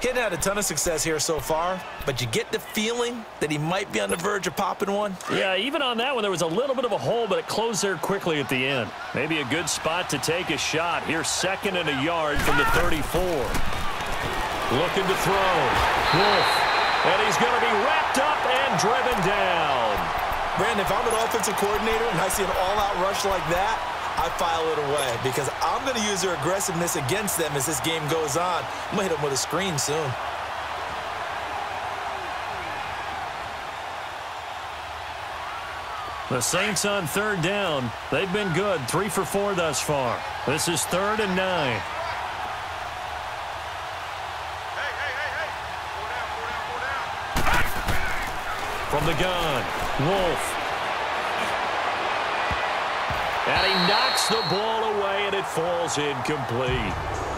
He hadn't had a ton of success here so far, but you get the feeling that he might be on the verge of popping one. Yeah, even on that one, there was a little bit of a hole, but it closed there quickly at the end. Maybe a good spot to take a shot. Here's 2nd and a yard from the 34. Looking to throw. Wolf. And he's going to be wrapped up and driven down. Brandon, if I'm an offensive coordinator and I see an all-out rush like that, I file it away because I'm going to use their aggressiveness against them as this game goes on. I'm going to hit them with a screen soon. The Saints on 3rd down. They've been good. 3 for 4 thus far. This is 3rd and 9. From the gun, Wolf. And he knocks the ball away, and it falls incomplete.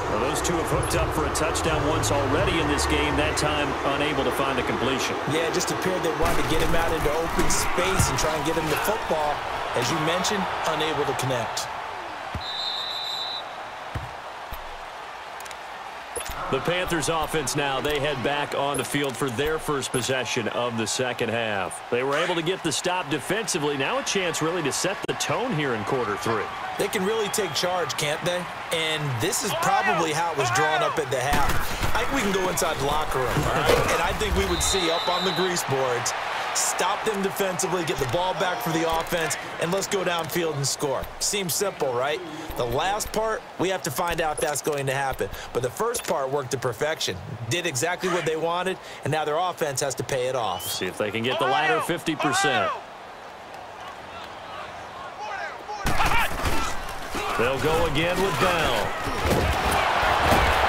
Well, those two have hooked up for a touchdown once already in this game, that time unable to find the completion. Yeah, it just appeared they wanted to get him out into open space and try and get him the football. As you mentioned, unable to connect. The Panthers offense now, they head back on the field for their first possession of the second half. They were able to get the stop defensively. Now a chance really to set the tone here in quarter 3. They can really take charge, can't they? And this is probably how it was drawn up at the half. I think we can go inside the locker room, all right? And I think we would see up on the grease boards, stop them defensively, get the ball back for the offense, and let's go downfield and score. Seems simple, right? The last part, we have to find out if that's going to happen. But the first part worked to perfection. Did exactly what they wanted, and now their offense has to pay it off. See if they can get the latter 50%. They'll go again with Bell.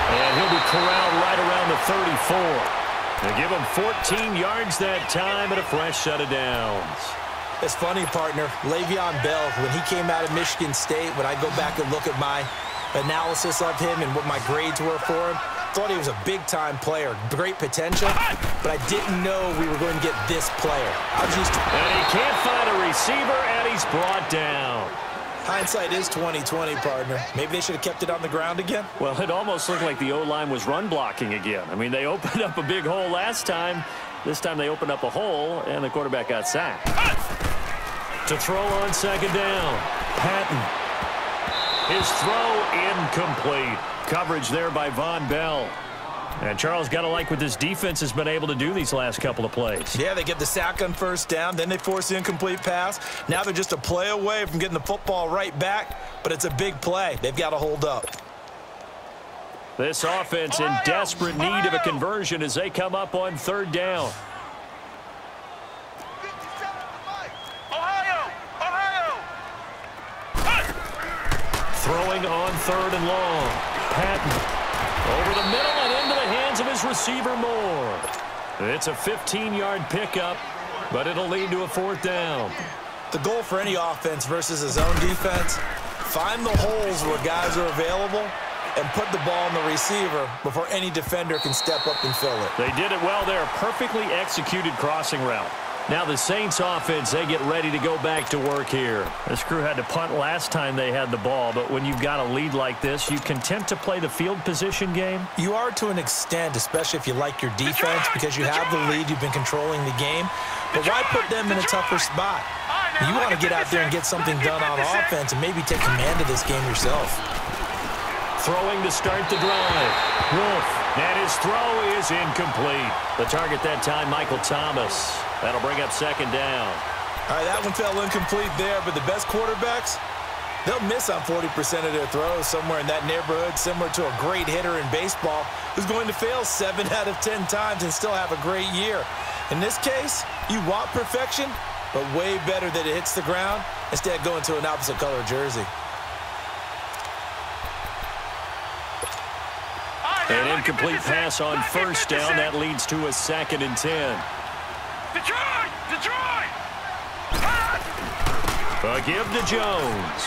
And he'll be corralled right around the 34. They give him 14 yards that time and a fresh set of downs. It's funny, partner. Le'Veon Bell, when he came out of Michigan State, when I go back and look at my analysis of him and what my grades were for him, thought he was a big-time player, great potential, but I didn't know we were going to get this player. And he can't find a receiver, and he's brought down. Hindsight is 20/20, partner. Maybe they should have kept it on the ground again. Well, it almost looked like the O-line was run blocking again. I mean, they opened up a big hole last time. This time they opened up a hole, and the quarterback got sacked. To throw on 2nd down, Patton. His throw incomplete. Coverage there by Von Bell. And Charles, got to like what this defense has been able to do these last couple of plays. Yeah, they get the sack on 1st down, then they force the incomplete pass. Now they're just a play away from getting the football right back, but it's a big play. They've got to hold up. This offense in desperate need of a conversion as they come up on 3rd down. Throwing on 3rd and long. Patton. Over the middle and into the hands of his receiver Moore. It's a 15-yard pickup, but it'll lead to a 4th down. The goal for any offense versus a zone defense, find the holes where guys are available and put the ball in the receiver before any defender can step up and fill it. They did it well there. Perfectly executed crossing route. Now the Saints offense, they get ready to go back to work here. This crew had to punt last time they had the ball, but when you've got a lead like this, you content to play the field position game? You are to an extent, especially if you like your defense, because you have the lead, you've been controlling the game. But why put them in a tougher spot? You want to get out there and get something done on offense and maybe take command of this game yourself. Throwing to start the drive. Wolf. And his throw is incomplete. The target that time, Michael Thomas. That'll bring up 2nd down. All right, that one fell incomplete there, but the best quarterbacks, They'll miss on 40% of their throws, somewhere in that neighborhood, similar to a great hitter in baseball who's going to fail 7 out of 10 times and still have a great year. In this case, you want perfection, but way better that it hits the ground instead of going to an opposite color jersey. An incomplete pass on first down. That leads to a 2nd and 10. Detroit! Detroit! A give to Jones.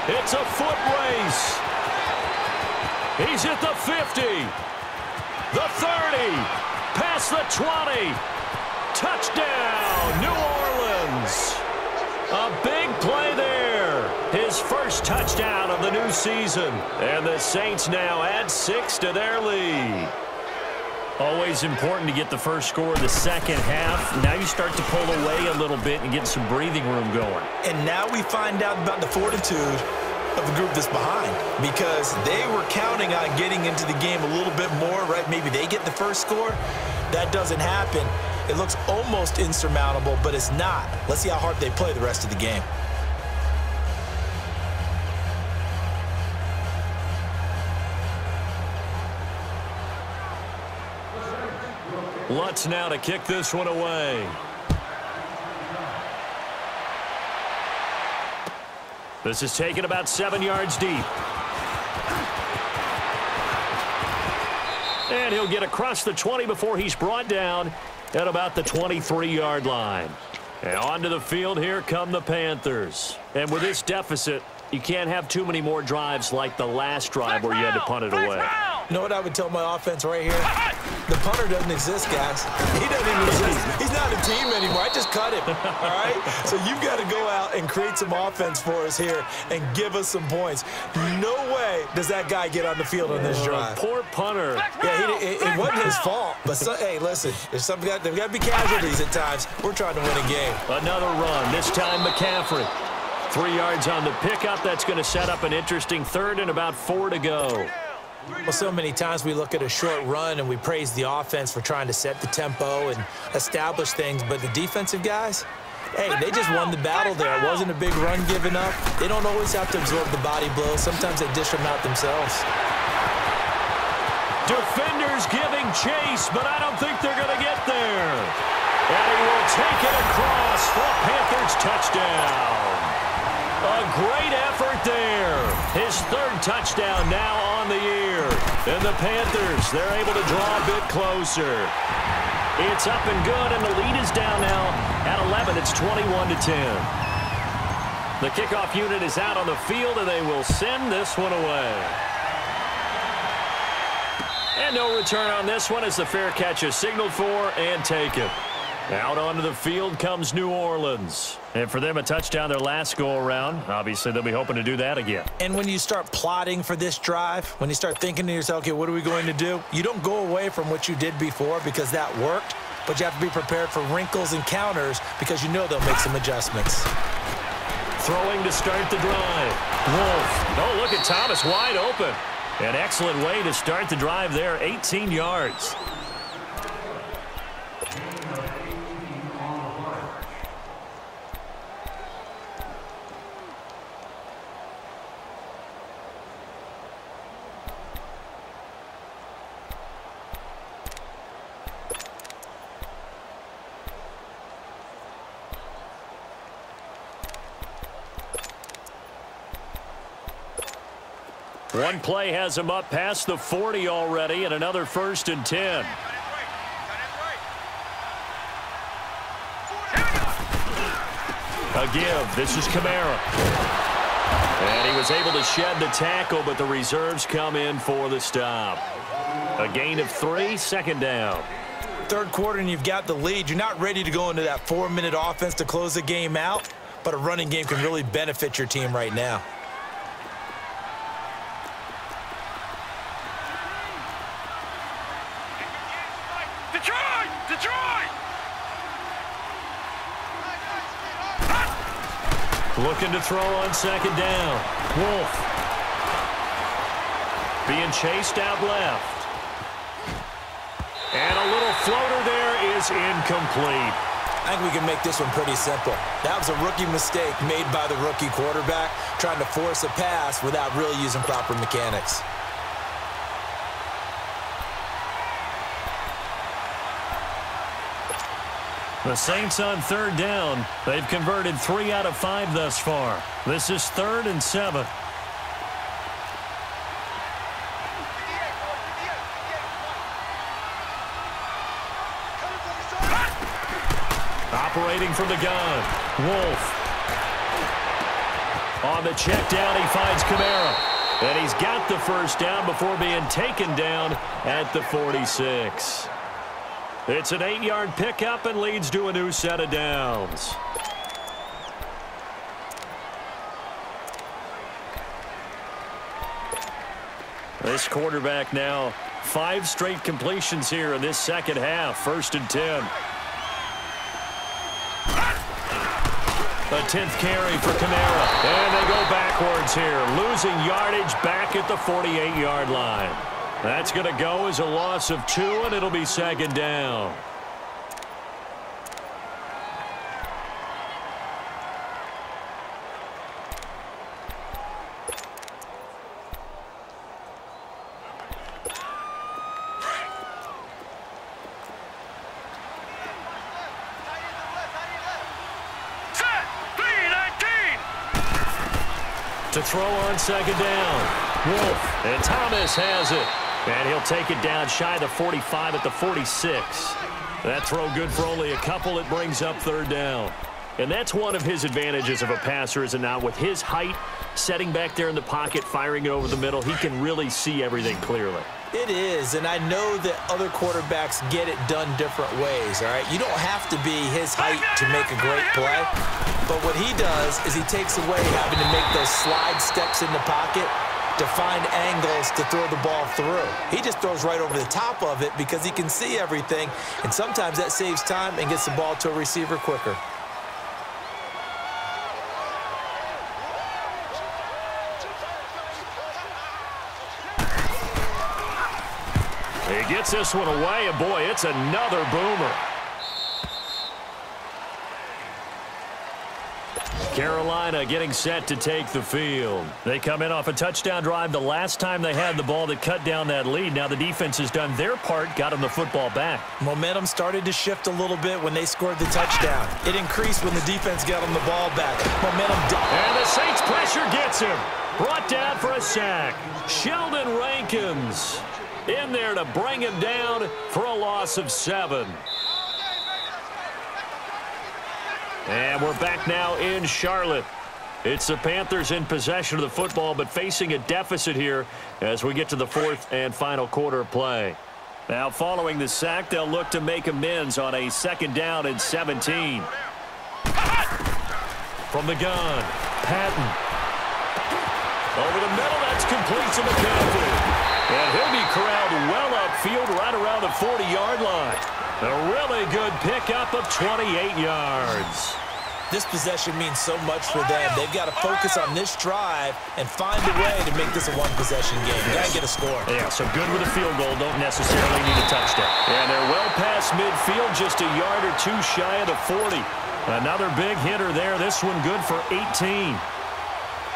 It's a foot race. He's at the 50. The 30. Past the 20. Touchdown, New Orleans. A big play there. His first touchdown of the new season. And the Saints now add 6 to their lead. Always important to get the first score of the second half. Now you start to pull away a little bit and get some breathing room going. And now we find out about the fortitude of the group that's behind, because they were counting on getting into the game a little bit more, right? Maybe they get the first score. That doesn't happen. It looks almost insurmountable, but it's not. Let's see how hard they play the rest of the game. Lutz now to kick this one away. This is taken about 7 yards deep. And he'll get across the 20 before he's brought down at about the 23-yard line. And onto the field, here come the Panthers. And with this deficit, you can't have too many more drives like the last drive where you had to punt it away. You know what I would tell my offense right here? The punter doesn't exist, guys. He doesn't even exist. He's not a team anymore. I just cut him, all right? So you've got to go out and create some offense for us here and give us some points. No way does that guy get on the field on this drive. Poor punter. Yeah, it wasn't his fault. But, hey, listen, there's got to be casualties at times. We're trying to win a game. Another run, this time McCaffrey. 3 yards on the pickup. That's going to set up an interesting 3rd and about 4 to go. Well, so many times we look at a short run and we praise the offense for trying to set the tempo and establish things, but the defensive guys, hey, they just won the battle there. It wasn't a big run given up. They don't always have to absorb the body blows. Sometimes they dish them out themselves. Defenders giving chase, but I don't think they're going to get there. And he will take it across for a Panthers touchdown. A great effort there. His 3rd touchdown now on the year. And the Panthers, they're able to draw a bit closer. It's up and good, and the lead is down now at 11. It's 21-10. The kickoff unit is out on the field, and they will send this one away. And no return on this one as the fair catch is signaled for and taken. Out onto the field comes New Orleans. And for them, a touchdown their last go-around. Obviously, they'll be hoping to do that again. And when you start plotting for this drive, when you start thinking to yourself, okay, what are we going to do? You don't go away from what you did before because that worked, but you have to be prepared for wrinkles and counters because you know they'll make some adjustments. Throwing to start the drive. Wolf. Oh, look at Thomas wide open. An excellent way to start the drive there, 18 yards. One play has him up past the 40 already, and another 1st and 10. A give. This is Kamara. And he was able to shed the tackle, but the reserves come in for the stop. A gain of 3, 2nd down. 3rd quarter and you've got the lead. You're not ready to go into that 4-minute offense to close the game out, but a running game can really benefit your team right now. Detroit! Detroit! Looking to throw on 2nd down. Wolf. Being chased out left. And a little floater there is incomplete. I think we can make this one pretty simple. That was a rookie mistake made by the rookie quarterback, trying to force a pass without really using proper mechanics. The Saints on third down. They've converted 3 out of 5 thus far. This is 3rd and 7. Operating from the gun, Wolf. On the check down, he finds Kamara. And he's got the first down before being taken down at the 46. It's an 8-yard pickup and leads to a new set of downs. This quarterback now 5 straight completions here in this second half. 1st and 10. A 10th carry for Kamara. And they go backwards here, losing yardage back at the 48-yard line. That's going to go as a loss of 2, and it'll be 2nd down. To throw on 2nd down. Wolf. And Thomas has it. And he'll take it down shy of the 45 at the 46. That throw good for only a couple. It brings up 3rd down. And that's one of his advantages of a passer, is it not? With his height, setting back there in the pocket, firing it over the middle, he can really see everything clearly. It is, and I know that other quarterbacks get it done different ways, all right? You don't have to be his height to make a great play, but what he does is he takes away having to make those slide steps in the pocket to find angles to throw the ball through. He just throws right over the top of it because he can see everything, and sometimes that saves time and gets the ball to a receiver quicker. He gets this one away, and boy, it's another boomer. Carolina getting set to take the field. They come in off a touchdown drive the last time they had the ball that cut down that lead. Now the defense has done their part, got them the football back. Momentum started to shift a little bit when they scored the touchdown. It increased when the defense got them the ball back. Momentum. And the Saints pressure gets him. Brought down for a sack. Sheldon Rankins in there to bring him down for a loss of 7. And we're back now in Charlotte. It's the Panthers in possession of the football, but facing a deficit here as we get to the 4th and final quarter of play. Now, following the sack, they'll look to make amends on a 2nd down and 17. From the gun, Patton. Over the middle, that's complete to McCaffrey. And he'll be corralled well upfield right around the 40-yard line. A really good pickup of 28 yards. This possession means so much for them. They've got to focus on this drive and find a way to make this a one-possession game. Got to get a score. Yeah, so good with a field goal. Don't necessarily need a touchdown. And they're well past midfield, just a yard or 2 shy of the 40. Another big hitter there. This one good for 18.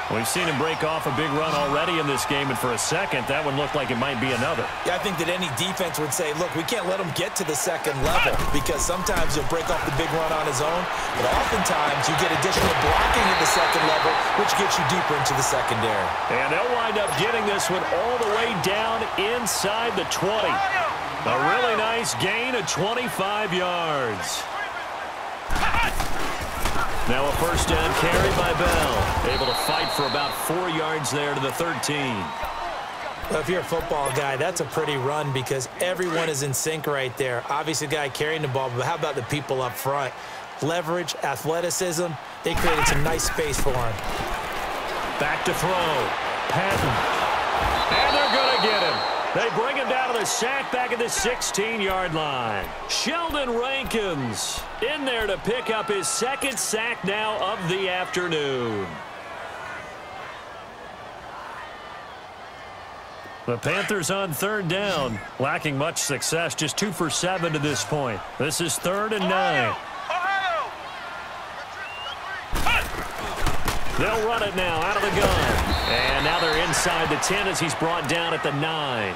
We've seen him break off a big run already in this game, and for a second, that one looked like it might be another. Yeah, I think that any defense would say, look, we can't let him get to the 2nd level, because sometimes he'll break off the big run on his own, but oftentimes you get additional blocking at the 2nd level, which gets you deeper into the secondary. And they'll wind up getting this one all the way down inside the 20. A really nice gain of 25 yards. Now a 1st down carry by Bell. Able to fight for about 4 yards there to the 13. Well, if you're a football guy, that's a pretty run because everyone is in sync right there. Obviously, the guy carrying the ball, but how about the people up front? Leverage, athleticism, they created some nice space for him. Back to throw. Patton. And they're going to get him. They bring him down to the sack back at the 16-yard line. Sheldon Rankins in there to pick up his 2nd sack now of the afternoon. The Panthers on 3rd down, lacking much success, just 2 for 7 to this point. This is 3rd and 9. They'll run it now out of the gun. And now they're inside the 10 as he's brought down at the 9.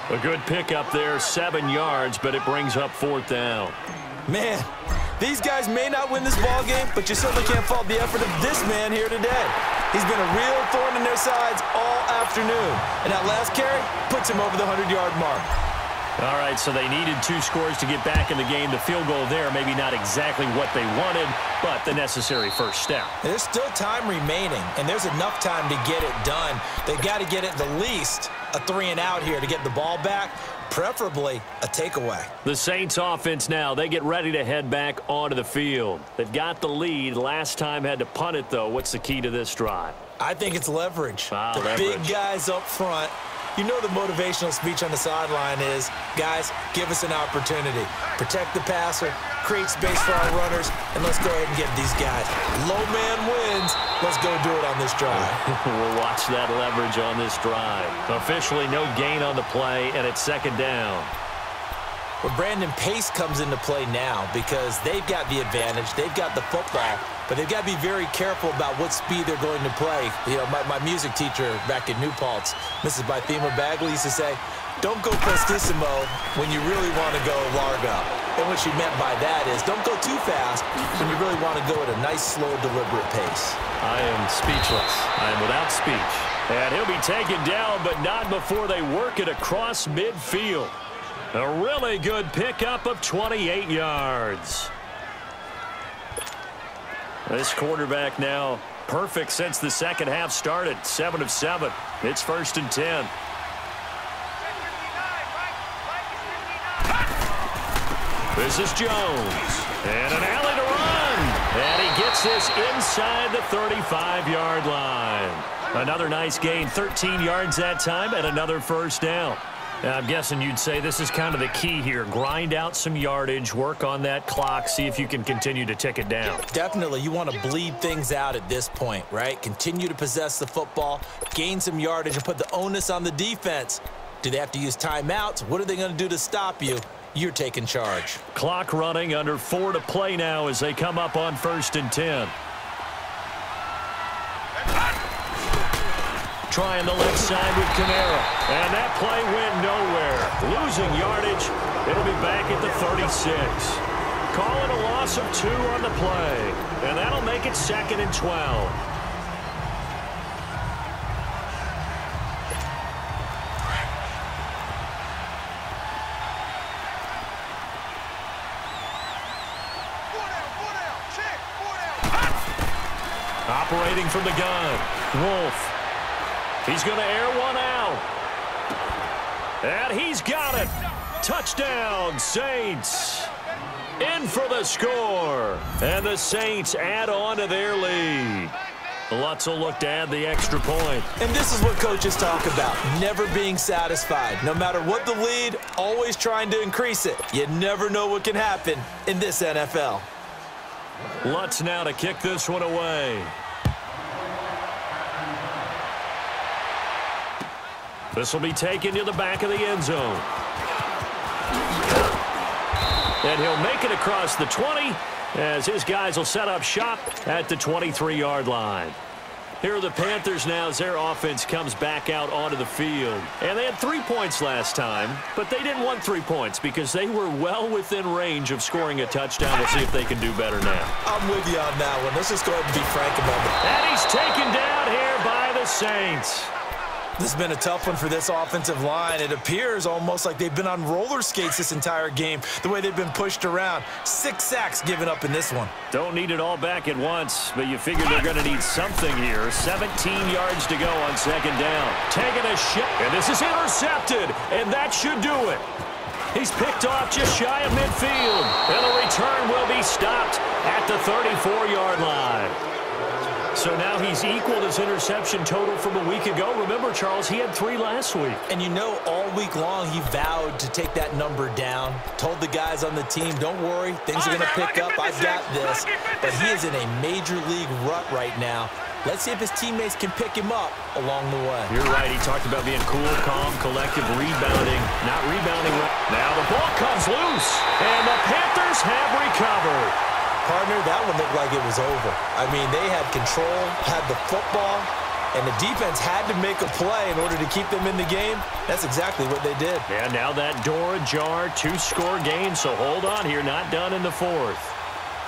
A good pickup there, 7 yards, but it brings up 4th down. Man, these guys may not win this ball game, but you certainly can't fault the effort of this man here today. He's been a real thorn in their sides all afternoon. And that last carry puts him over the 100-yard mark. All right, so they needed 2 scores to get back in the game. The field goal there, maybe not exactly what they wanted, but the necessary first step. There's still time remaining, and there's enough time to get it done. They've got to get at the least a 3-and-out here to get the ball back, preferably a takeaway. The Saints offense now, they get ready to head back onto the field. They've got the lead. Last time had to punt it, though. What's the key to this drive? I think it's leverage. The leverage. Big guys up front. You know the motivational speech on the sideline is, guys, give us an opportunity. Protect the passer, create space for our runners, and let's go ahead and get these guys. Low man wins. Let's go do it on this drive. We'll watch that leverage on this drive. Officially no gain on the play, and it's 2nd down. Well, Brandon, pace comes into play now because they've got the advantage. They've got the football, but they've got to be very careful about what speed they're going to play. You know, my music teacher back in New Paltz, Mrs. Bythema Bagley, used to say, don't go prestissimo when you really want to go largo. And what she meant by that is don't go too fast when you really want to go at a nice, slow, deliberate pace. I am speechless. I am without speech. And he'll be taken down, but not before they work it across midfield. A really good pickup of 28 yards. This quarterback now perfect since the second half started. 7 of 7. It's 1st and 10. This is Jones. And an alley to run. And he gets this inside the 35-yard line. Another nice gain, 13 yards that time, and another 1st down. I'm guessing you'd say this is kind of the key here. Grind out some yardage, work on that clock, see if you can continue to tick it down. Definitely. You want to bleed things out at this point, right? Continue to possess the football, gain some yardage, and put the onus on the defense. Do they have to use timeouts? What are they going to do to stop you? You're taking charge. Clock running, under 4 to play now as they come up on 1st and 10. Trying the left side with Kamara. And that play went nowhere. Losing yardage. It'll be back at the 36. Calling a loss of 2 on the play. And that'll make it 2nd and 12. Operating from the gun. Wolf. He's going to air one out. And he's got it. Touchdown, Saints. In for the score. And the Saints add on to their lead. Lutz will look to add the extra point. And this is what coaches talk about, never being satisfied. No matter what the lead, always trying to increase it. You never know what can happen in this NFL. Lutz now to kick this one away. This will be taken to the back of the end zone. And he'll make it across the 20 as his guys will set up shop at the 23-yard line. Here are the Panthers now as their offense comes back out onto the field. And they had 3 points last time, but they didn't want 3 points because they were well within range of scoring a touchdown. We'll see if they can do better now. I'm with you on that one. Let's just go ahead and be frank about it. And he's taken down here by the Saints. This has been a tough one for this offensive line. It appears almost like they've been on roller skates this entire game, the way they've been pushed around. 6 sacks given up in this one. Don't need it all back at once, but you figure they're going to need something here. 17 yards to go on 2nd down. Taking a shot, and this is intercepted, and that should do it. He's picked off just shy of midfield, and the return will be stopped at the 34-yard line. So now he's equaled his interception total from a week ago. Remember, Charles, he had 3 last week. And you know, all week long he vowed to take that number down. Told the guys on the team, don't worry, things are going to pick up. I've got this. But he is in a major league rut right now. Let's see if his teammates can pick him up along the way. You're right. He talked about being cool, calm, collective, rebounding. Not rebounding. Now the ball comes loose, and the Panthers have recovered. partner, that one looked like it was over. I mean, they had control, had the football, and the defense had to make a play in order to keep them in the game. That's exactly what they did. And now that door ajar, 2-score game, so hold on here, not done in the fourth.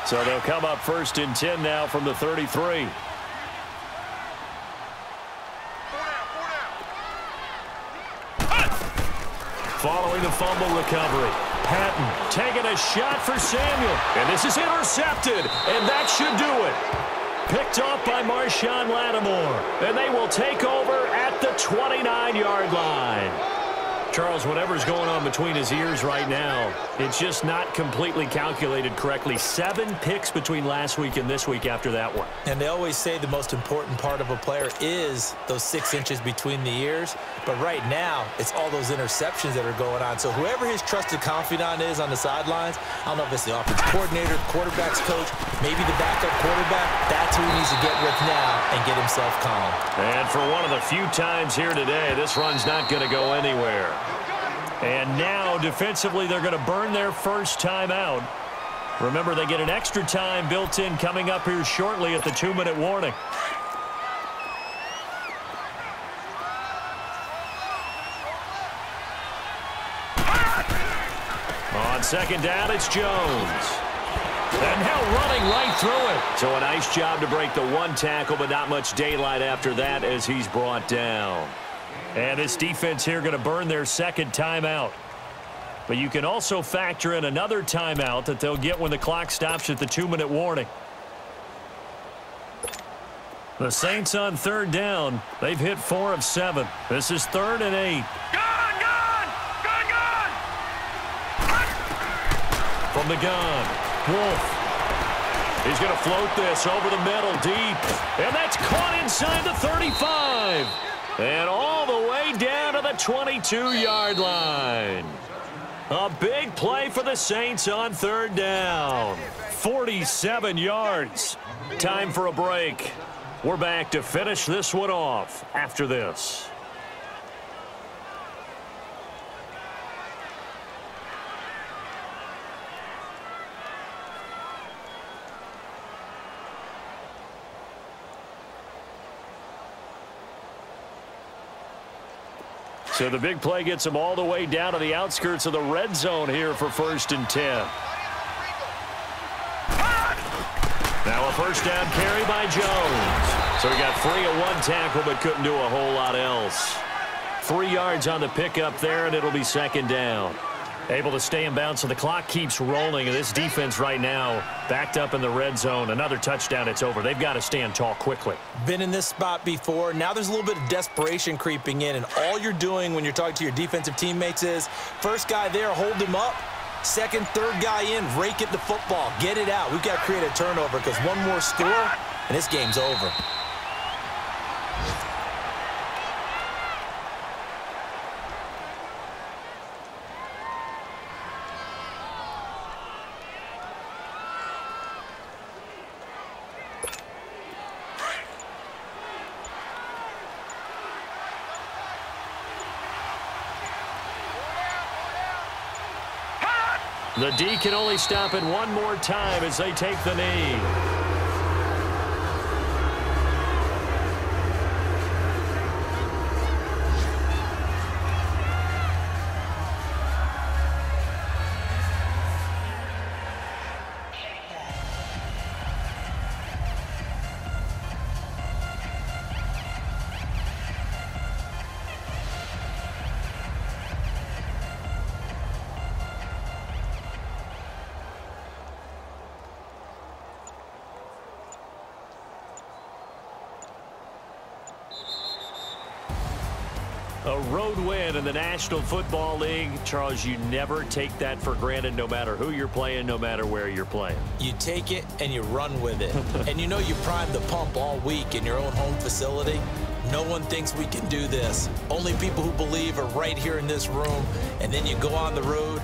So they'll come up 1st and 10 now from the 33. Following the fumble recovery, Patton taking a shot for Samuel. And this is intercepted, and that should do it. Picked off by Marshawn Lattimore. And they will take over at the 29-yard line. Charles, whatever's going on between his ears right now, it's just not completely calculated correctly. 7 picks between last week and this week after that one. And they always say the most important part of a player is those 6 inches between the ears. But right now, it's all those interceptions that are going on. So whoever his trusted confidant is on the sidelines, I don't know if it's the offensive coordinator, quarterback's coach, maybe the backup quarterback, that's who he needs to get with now and get himself calm. And for one of the few times here today, this run's not going to go anywhere. And now, defensively, they're going to burn their first timeout. Remember, they get an extra time built in coming up here shortly at the 2-minute warning. On second down, it's Jones. And now running right through it. So a nice job to break the 1 tackle, but not much daylight after that as he's brought down. And this defense here going to burn their second timeout. But you can also factor in another timeout that they'll get when the clock stops at the 2-minute warning. The Saints on 3rd down. They've hit 4 of 7. This is 3rd and 8. From the gun, Wolf. He's going to float this over the middle deep. And that's caught inside the 35. And all the way down to the 22-yard line. A big play for the Saints on 3rd down. 47 yards. Time for a break. We're back to finish this one off after this. So the big play gets them all the way down to the outskirts of the red zone here for 1st and 10. Now a first down carry by Jones. So he got free of 1 tackle but couldn't do a whole lot else. 3 yards on the pickup there, and it'll be 2nd down. Able to stay in bounds, so the clock keeps rolling. And this defense right now backed up in the red zone. Another touchdown, it's over. They've got to stand tall quickly. Been in this spot before. Now there's a little bit of desperation creeping in. And all you're doing when you're talking to your defensive teammates is, first guy there, hold him up. Second, third guy in, rake at the football. Get it out. We've got to create a turnover because one more score, and this game's over. The D can only stop it one more time as they take the knee. A road win in the National Football League. Charles, you never take that for granted no matter who you're playing, no matter where you're playing. You take it and you run with it. And you know you primed the pump all week in your own home facility. No one thinks we can do this. Only people who believe are right here in this room. And then you go on the road.